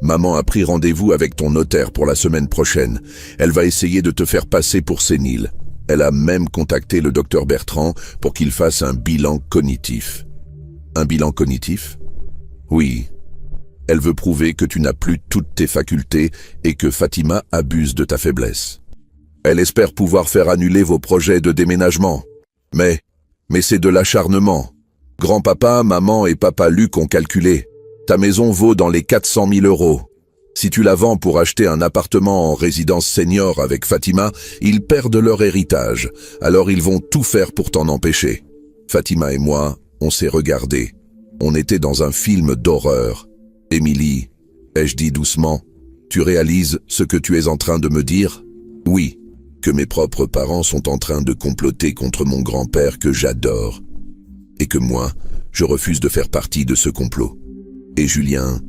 Maman a pris rendez-vous avec ton notaire pour la semaine prochaine. Elle va essayer de te faire passer pour sénile. Elle a même contacté le docteur Bertrand pour qu'il fasse un bilan cognitif. Un bilan cognitif? Oui. Elle veut prouver que tu n'as plus toutes tes facultés et que Fatima abuse de ta faiblesse. Elle espère pouvoir faire annuler vos projets de déménagement. Mais c'est de l'acharnement. Grand-papa, maman et papa Luc ont calculé. Ta maison vaut dans les 400 000 €. Si tu la vends pour acheter un appartement en résidence senior avec Fatima, ils perdent leur héritage. Alors ils vont tout faire pour t'en empêcher. Fatima et moi, on s'est regardés. On était dans un film d'horreur. Émilie, ai-je dit doucement, tu réalises ce que tu es en train de me dire? Oui, que mes propres parents sont en train de comploter contre mon grand-père que j'adore. Et que moi, je refuse de faire partie de ce complot. Et Julien,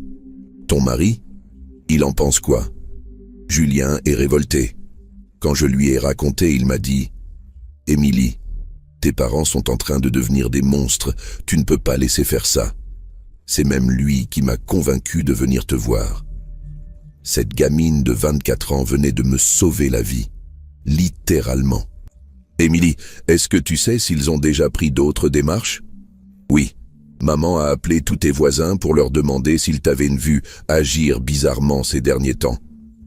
ton mari, il en pense quoi? Julien est révolté. Quand je lui ai raconté, il m'a dit « Émilie, tes parents sont en train de devenir des monstres, tu ne peux pas laisser faire ça. » C'est même lui qui m'a convaincu de venir te voir. Cette gamine de 24 ans venait de me sauver la vie, littéralement. Émilie, est-ce que tu sais s'ils ont déjà pris d'autres démarches? Oui. Maman a appelé tous tes voisins pour leur demander s'ils t'avaient vu agir bizarrement ces derniers temps.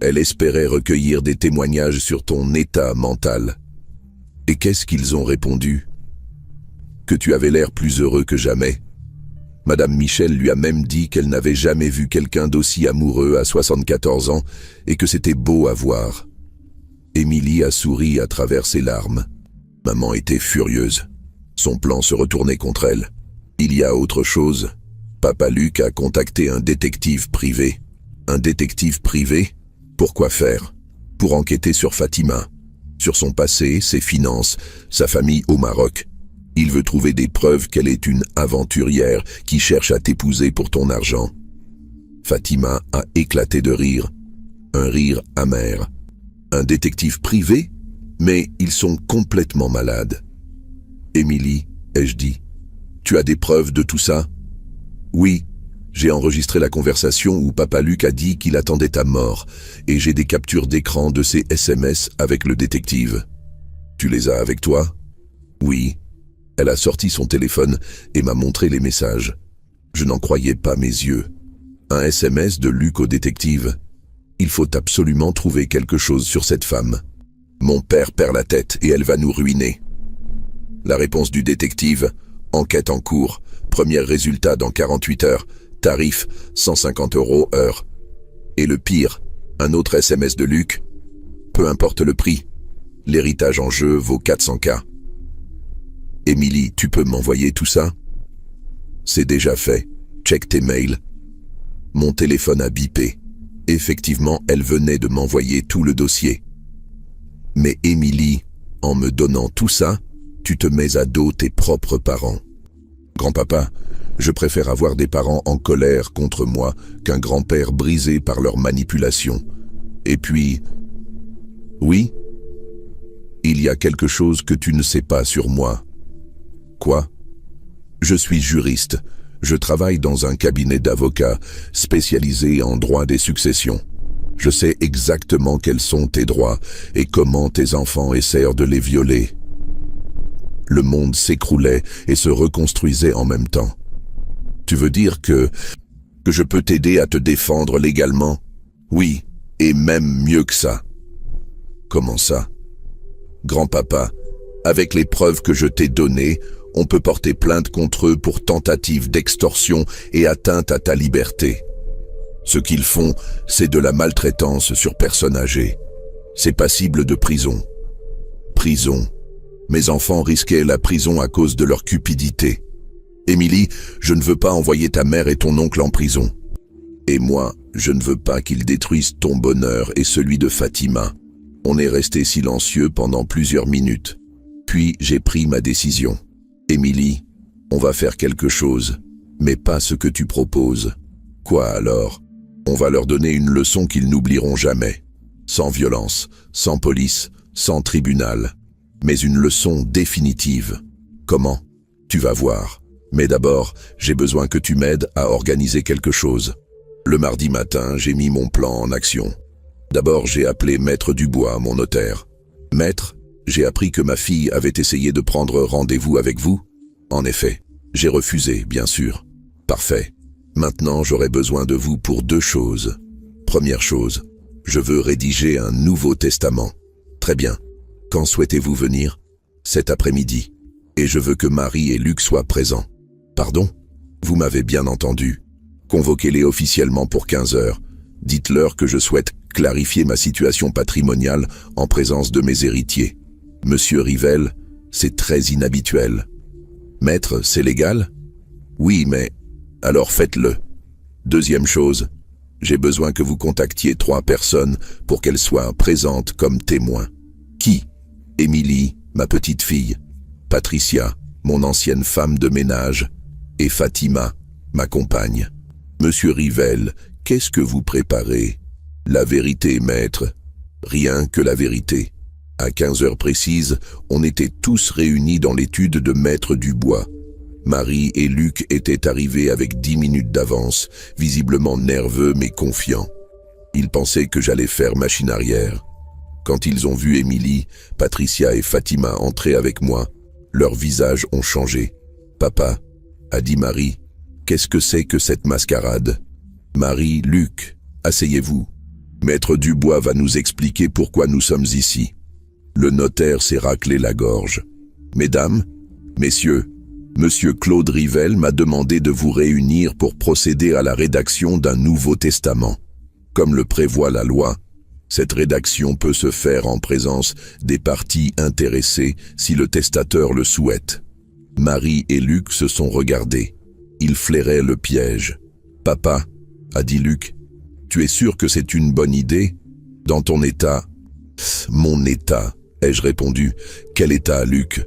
Elle espérait recueillir des témoignages sur ton état mental. Et qu'est-ce qu'ils ont répondu? Que tu avais l'air plus heureux que jamais. Madame Michel lui a même dit qu'elle n'avait jamais vu quelqu'un d'aussi amoureux à 74 ans et que c'était beau à voir. Émilie a souri à travers ses larmes. Maman était furieuse. Son plan se retournait contre elle. Il y a autre chose. Papa Luc a contacté un détective privé. Un détective privé? Pourquoi faire? Pour enquêter sur Fatima, sur son passé, ses finances, sa famille au Maroc. Il veut trouver des preuves qu'elle est une aventurière qui cherche à t'épouser pour ton argent. Fatima a éclaté de rire. Un rire amer. Un détective privé? Mais ils sont complètement malades. Émilie, ai-je dit, tu as des preuves de tout ça? Oui, j'ai enregistré la conversation où Papa Luc a dit qu'il attendait ta mort, et j'ai des captures d'écran de ses SMS avec le détective. Tu les as avec toi? Oui. Elle a sorti son téléphone et m'a montré les messages. Je n'en croyais pas mes yeux. Un SMS de Luc au détective. Il faut absolument trouver quelque chose sur cette femme. Mon père perd la tête et elle va nous ruiner. La réponse du détective, enquête en cours, premier résultat dans 48 heures, tarif 150 € heure. Et le pire, un autre SMS de Luc, peu importe le prix, l'héritage en jeu vaut 400 000 €. Émilie, tu peux m'envoyer tout ça? C'est déjà fait. Check tes mails. Mon téléphone a bipé. Effectivement, elle venait de m'envoyer tout le dossier. Mais Émilie, en me donnant tout ça, tu te mets à dos tes propres parents. Grand-papa, je préfère avoir des parents en colère contre moi qu'un grand-père brisé par leur manipulation. Et puis... Oui? Il y a quelque chose que tu ne sais pas sur moi. Quoi? Je suis juriste. Je travaille dans un cabinet d'avocats spécialisé en droit des successions. Je sais exactement quels sont tes droits et comment tes enfants essayent de les violer. Le monde s'écroulait et se reconstruisait en même temps. Tu veux dire que je peux t'aider à te défendre légalement? Oui, et même mieux que ça. Comment ça? Grand-papa, avec les preuves que je t'ai données, on peut porter plainte contre eux pour tentative d'extorsion et atteinte à ta liberté. Ce qu'ils font, c'est de la maltraitance sur personnes âgées. C'est passible de prison. Prison. Mes enfants risquaient la prison à cause de leur cupidité. Émilie, je ne veux pas envoyer ta mère et ton oncle en prison. Et moi, je ne veux pas qu'ils détruisent ton bonheur et celui de Fatima. On est resté silencieux pendant plusieurs minutes. Puis j'ai pris ma décision. Émilie, on va faire quelque chose, mais pas ce que tu proposes. Quoi alors? On va leur donner une leçon qu'ils n'oublieront jamais. Sans violence, sans police, sans tribunal. Mais une leçon définitive. Comment? Tu vas voir. Mais d'abord, j'ai besoin que tu m'aides à organiser quelque chose. Le mardi matin, j'ai mis mon plan en action. D'abord, j'ai appelé Maître Dubois, mon notaire. Maître, j'ai appris que ma fille avait essayé de prendre rendez-vous avec vous. En effet, j'ai refusé, bien sûr. Parfait. Maintenant, j'aurai besoin de vous pour 2 choses. Première chose, je veux rédiger un Nouveau Testament. Très bien. Quand souhaitez-vous venir? Cet après-midi. Et je veux que Marie et Luc soient présents. Pardon? Vous m'avez bien entendu. Convoquez-les officiellement pour 15 heures. Dites-leur que je souhaite clarifier ma situation patrimoniale en présence de mes héritiers. Monsieur Rivel, c'est très inhabituel. Maître, c'est légal? Oui, mais... alors faites-le. Deuxième chose, j'ai besoin que vous contactiez 3 personnes pour qu'elles soient présentes comme témoins. Qui? Émilie, ma petite fille, Patricia, mon ancienne femme de ménage, et Fatima, ma compagne. Monsieur Rivel, qu'est-ce que vous préparez? La vérité, maître. Rien que la vérité. À 15 heures précises, on était tous réunis dans l'étude de Maître Dubois. Marie et Luc étaient arrivés avec 10 minutes d'avance, visiblement nerveux mais confiants. Ils pensaient que j'allais faire machine arrière. Quand ils ont vu Émilie, Patricia et Fatima entrer avec moi, leurs visages ont changé. « Papa », a dit Marie, « qu'est-ce que c'est que cette mascarade ?» Marie, Luc, asseyez-vous. Maître Dubois va nous expliquer pourquoi nous sommes ici. Le notaire s'est raclé la gorge. Mesdames, messieurs, Monsieur Claude Rivel m'a demandé de vous réunir pour procéder à la rédaction d'un Nouveau Testament. Comme le prévoit la loi, cette rédaction peut se faire en présence des parties intéressées si le testateur le souhaite. Marie et Luc se sont regardés. Ils flairaient le piège. « Papa, » a dit Luc, « tu es sûr que c'est une bonne idée? Dans ton état... » « Mon état, ai-je répondu. Quel état, Luc?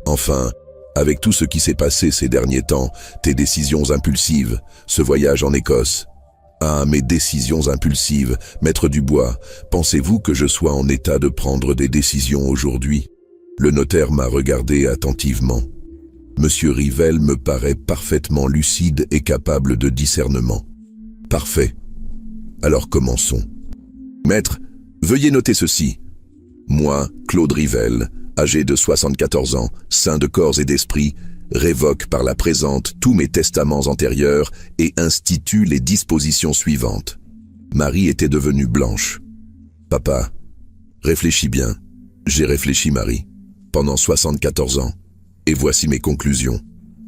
Enfin, avec tout ce qui s'est passé ces derniers temps, tes décisions impulsives, ce voyage en Écosse. Ah, mes décisions impulsives, Maître Dubois, pensez-vous que je sois en état de prendre des décisions aujourd'hui? Le notaire m'a regardé attentivement. Monsieur Rivel me paraît parfaitement lucide et capable de discernement. Parfait. Alors commençons. Maître, veuillez noter ceci. Moi, Claude Rivel, âgé de 74 ans, sain de corps et d'esprit, révoque par la présente tous mes testaments antérieurs et institue les dispositions suivantes. Marie était devenue blanche. Papa, réfléchis bien. J'ai réfléchi, Marie, pendant 74 ans. Et voici mes conclusions.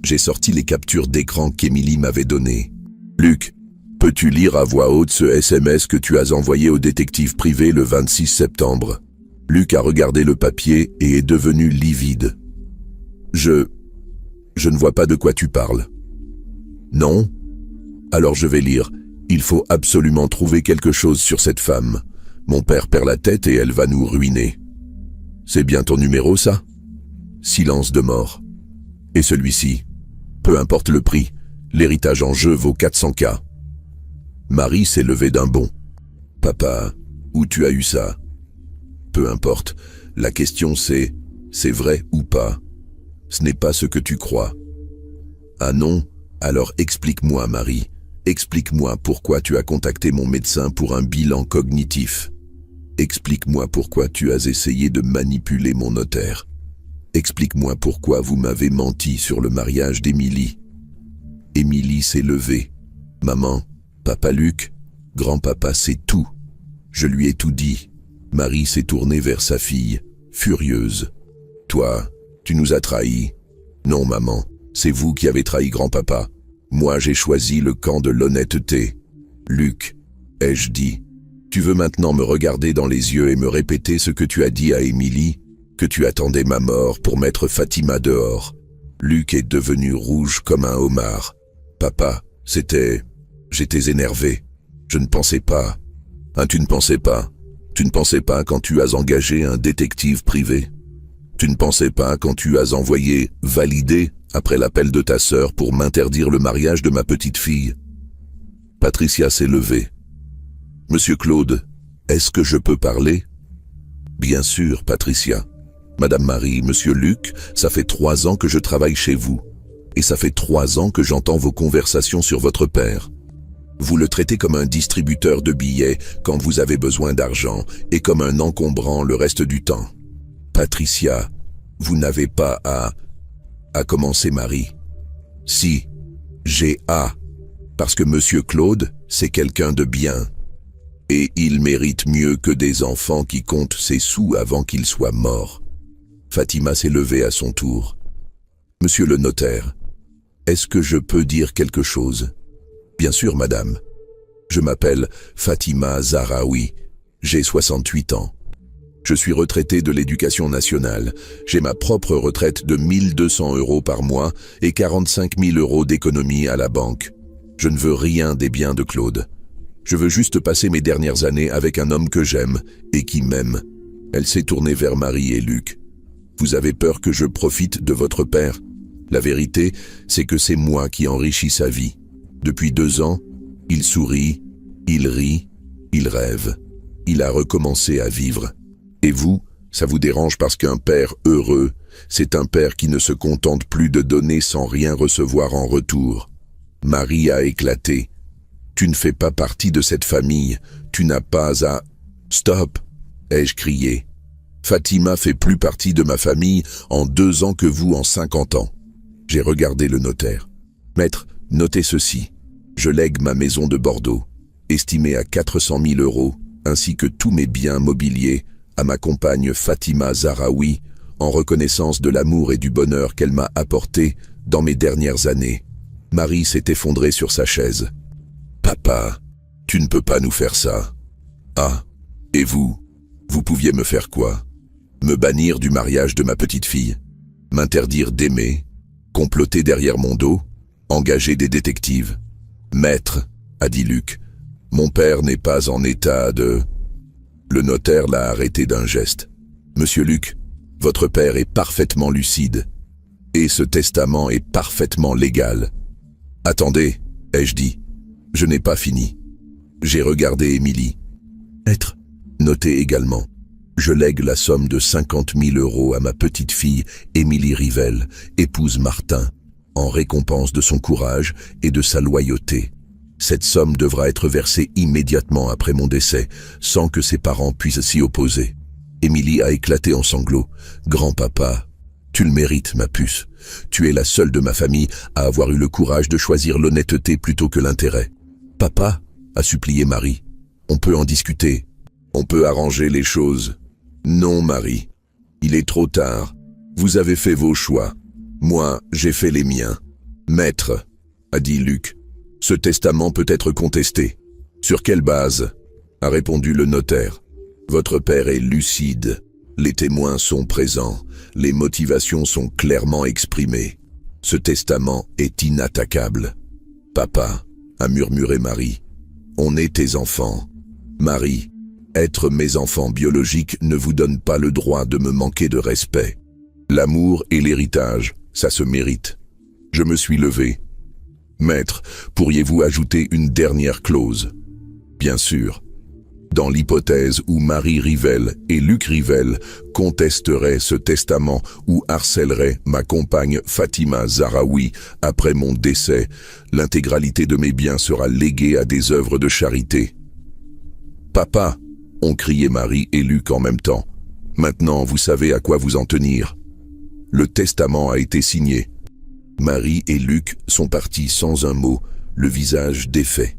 J'ai sorti les captures d'écran qu'Émilie m'avait données. Luc, peux-tu lire à voix haute ce SMS que tu as envoyé au détective privé le 26 septembre? Luc a regardé le papier et est devenu livide. Je ne vois pas de quoi tu parles. Non? Alors je vais lire. Il faut absolument trouver quelque chose sur cette femme. Mon père perd la tête et elle va nous ruiner. C'est bien ton numéro, ça? Silence de mort. Et celui-ci? Peu importe le prix, l'héritage en jeu vaut 400K. Marie s'est levée d'un bond. Papa, où tu as eu ça? Peu importe, la question c'est vrai ou pas? Ce n'est pas ce que tu crois. Ah non? Alors explique-moi, Marie. Explique-moi pourquoi tu as contacté mon médecin pour un bilan cognitif. Explique-moi pourquoi tu as essayé de manipuler mon notaire. Explique-moi pourquoi vous m'avez menti sur le mariage d'Émilie. Émilie s'est levée. Maman, papa Luc, grand-papa sait tout. Je lui ai tout dit. Marie s'est tournée vers sa fille, furieuse. Toi, tu nous as trahis. Non, maman, c'est vous qui avez trahi grand-papa. Moi, j'ai choisi le camp de l'honnêteté. Luc, ai-je dit, tu veux maintenant me regarder dans les yeux et me répéter ce que tu as dit à Émilie, que tu attendais ma mort pour mettre Fatima dehors. Luc est devenu rouge comme un homard. Papa, j'étais énervé. Je ne pensais pas. Hein, tu ne pensais pas? Tu ne pensais pas quand tu as engagé un détective privé? Tu ne pensais pas quand tu as envoyé valider après l'appel de ta sœur pour m'interdire le mariage de ma petite fille? Patricia s'est levée. Monsieur Claude, est-ce que je peux parler? Bien sûr, Patricia. Madame Marie, Monsieur Luc, ça fait 3 ans que je travaille chez vous. Et ça fait 3 ans que j'entends vos conversations sur votre père. Vous le traitez comme un distributeur de billets quand vous avez besoin d'argent et comme un encombrant le reste du temps. Patricia, vous n'avez pas à commencer, Marie. Si, j'ai à. Parce que Monsieur Claude, c'est quelqu'un de bien. Et il mérite mieux que des enfants qui comptent ses sous avant qu'il soit mort. Fatima s'est levée à son tour. Monsieur le notaire, est-ce que je peux dire quelque chose? Bien sûr, madame. Je m'appelle Fatima Zahraoui. J'ai 68 ans. Je suis retraité de l'éducation nationale. J'ai ma propre retraite de 1200 € par mois et 45 000 € d'économie à la banque. Je ne veux rien des biens de Claude. Je veux juste passer mes dernières années avec un homme que j'aime et qui m'aime. Elle s'est tournée vers Marie et Luc. Vous avez peur que je profite de votre père? La vérité, c'est que c'est moi qui enrichis sa vie. Depuis 2 ans, il sourit, il rit, il rêve. Il a recommencé à vivre. Et vous, ça vous dérange parce qu'un père heureux, c'est un père qui ne se contente plus de donner sans rien recevoir en retour. Marie a éclaté. Tu ne fais pas partie de cette famille, tu n'as pas à... Stop, ai-je crié. Fatima fait plus partie de ma famille en 2 ans que vous en 50 ans. J'ai regardé le notaire. Maître, notez ceci. Je lègue ma maison de Bordeaux, estimée à 400 000 €, ainsi que tous mes biens mobiliers, à ma compagne Fatima Zahraoui, en reconnaissance de l'amour et du bonheur qu'elle m'a apporté dans mes dernières années. Marie s'est effondrée sur sa chaise. Papa, tu ne peux pas nous faire ça. Ah, et vous pouviez me faire quoi? Me bannir du mariage de ma petite fille? M'interdire d'aimer? Comploter derrière mon dos? Engager des détectives? Maître, a dit Luc, mon père n'est pas en état de... Le notaire l'a arrêté d'un geste. Monsieur Luc, votre père est parfaitement lucide. Et ce testament est parfaitement légal. Attendez, ai-je dit. Je n'ai pas fini. J'ai regardé Émilie. Maître, notez également. Je lègue la somme de 50 000 € à ma petite fille, Émilie Rivel, épouse Martin, en récompense de son courage et de sa loyauté. Cette somme devra être versée immédiatement après mon décès, sans que ses parents puissent s'y opposer. Émilie a éclaté en sanglots. Grand-papa, tu le mérites, ma puce. Tu es la seule de ma famille à avoir eu le courage de choisir l'honnêteté plutôt que l'intérêt. Papa, a supplié Marie, on peut en discuter. On peut arranger les choses. Non, Marie. Il est trop tard. Vous avez fait vos choix. Moi, j'ai fait les miens. Maître, a dit Luc, ce testament peut être contesté. Sur quelle base? A répondu le notaire. Votre père est lucide. Les témoins sont présents. Les motivations sont clairement exprimées. Ce testament est inattaquable. Papa, a murmuré Marie, on est tes enfants. Marie, être mes enfants biologiques ne vous donne pas le droit de me manquer de respect. L'amour et l'héritage, ça se mérite. Je me suis levé. Maître, pourriez-vous ajouter une dernière clause? Bien sûr. Dans l'hypothèse où Marie Rivel et Luc Rivel contesteraient ce testament ou harcèleraient ma compagne Fatima Zahraoui après mon décès, l'intégralité de mes biens sera léguée à des œuvres de charité. Papa, ont crié Marie et Luc en même temps. Maintenant, vous savez à quoi vous en tenir. Le testament a été signé. Marie et Luc sont partis sans un mot, le visage défait.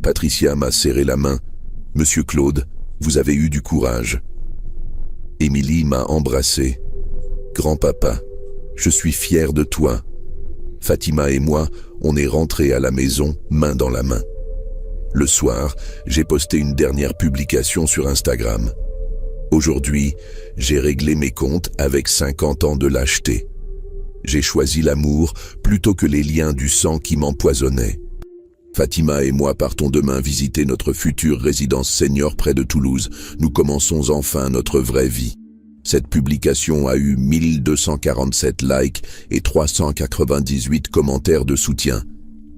Patricia m'a serré la main. Monsieur Claude, vous avez eu du courage. Émilie m'a embrassé. Grand-papa, je suis fier de toi. Fatima et moi, on est rentrés à la maison, main dans la main. Le soir, j'ai posté une dernière publication sur Instagram. Aujourd'hui, j'ai réglé mes comptes avec 50 ans de lâcheté. J'ai choisi l'amour plutôt que les liens du sang qui m'empoisonnaient. Fatima et moi partons demain visiter notre future résidence senior près de Toulouse. Nous commençons enfin notre vraie vie. Cette publication a eu 1247 likes et 398 commentaires de soutien.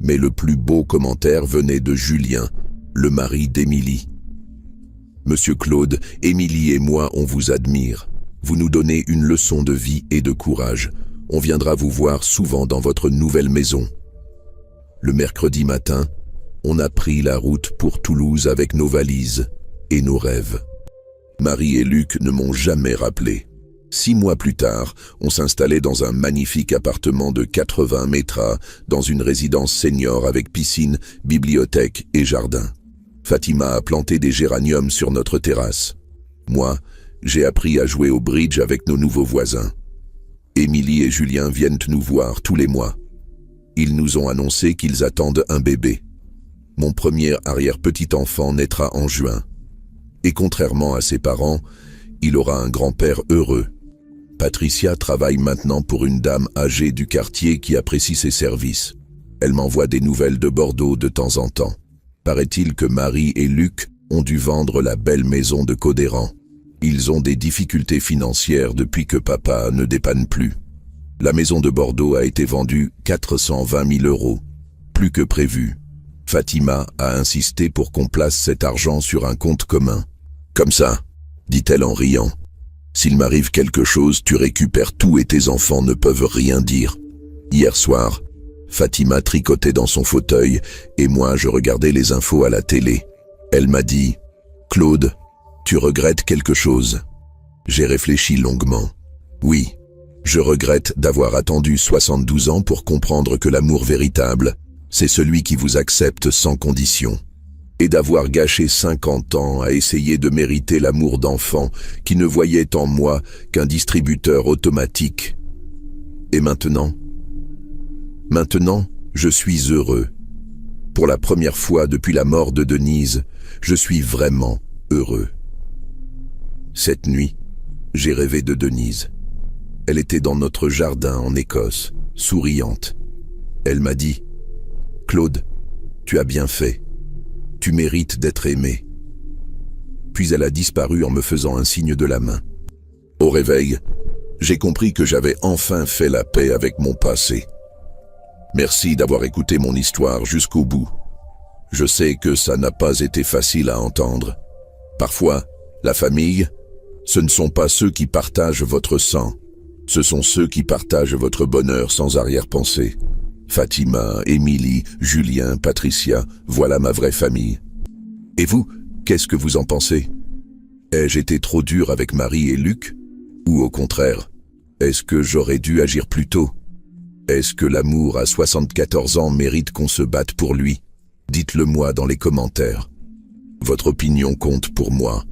Mais le plus beau commentaire venait de Julien, le mari d'Émilie. Monsieur Claude, Émilie et moi, on vous admire. Vous nous donnez une leçon de vie et de courage. On viendra vous voir souvent dans votre nouvelle maison. Le mercredi matin, on a pris la route pour Toulouse avec nos valises et nos rêves. Marie et Luc ne m'ont jamais rappelé. 6 mois plus tard, on s'installait dans un magnifique appartement de 80 mètres dans une résidence senior avec piscine, bibliothèque et jardin. Fatima a planté des géraniums sur notre terrasse. Moi, j'ai appris à jouer au bridge avec nos nouveaux voisins. Émilie et Julien viennent nous voir tous les mois. Ils nous ont annoncé qu'ils attendent un bébé. Mon premier arrière-petit-enfant naîtra en juin. Et contrairement à ses parents, il aura un grand-père heureux. Patricia travaille maintenant pour une dame âgée du quartier qui apprécie ses services. Elle m'envoie des nouvelles de Bordeaux de temps en temps. Paraît-il que Marie et Luc ont dû vendre la belle maison de Codéran. Ils ont des difficultés financières depuis que papa ne dépanne plus. La maison de Bordeaux a été vendue 420 000 €, plus que prévu. Fatima a insisté pour qu'on place cet argent sur un compte commun. Comme ça, dit-elle en riant. S'il m'arrive quelque chose, tu récupères tout et tes enfants ne peuvent rien dire. Hier soir, Fatima tricotait dans son fauteuil et moi je regardais les infos à la télé. Elle m'a dit « Claude, tu regrettes quelque chose ?» J'ai réfléchi longuement. Oui, je regrette d'avoir attendu 72 ans pour comprendre que l'amour véritable, c'est celui qui vous accepte sans condition. Et d'avoir gâché 50 ans à essayer de mériter l'amour d'enfant qui ne voyait en moi qu'un distributeur automatique. Et maintenant, je suis heureux. Pour la première fois depuis la mort de Denise, je suis vraiment heureux. Cette nuit, j'ai rêvé de Denise. Elle était dans notre jardin en Écosse, souriante. Elle m'a dit « Claude, tu as bien fait. Tu mérites d'être aimé. » Puis elle a disparu en me faisant un signe de la main. Au réveil, j'ai compris que j'avais enfin fait la paix avec mon passé. Merci d'avoir écouté mon histoire jusqu'au bout. Je sais que ça n'a pas été facile à entendre. Parfois, la famille, ce ne sont pas ceux qui partagent votre sang. Ce sont ceux qui partagent votre bonheur sans arrière-pensée. Fatima, Émilie, Julien, Patricia, voilà ma vraie famille. Et vous, qu'est-ce que vous en pensez? Ai-je été trop dur avec Marie et Luc? Ou au contraire, est-ce que j'aurais dû agir plus tôt? Est-ce que l'amour à 74 ans mérite qu'on se batte pour lui? Dites-le moi dans les commentaires. Votre opinion compte pour moi.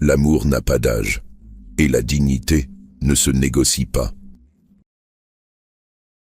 L'amour n'a pas d'âge. Et la dignité ne se négocie pas.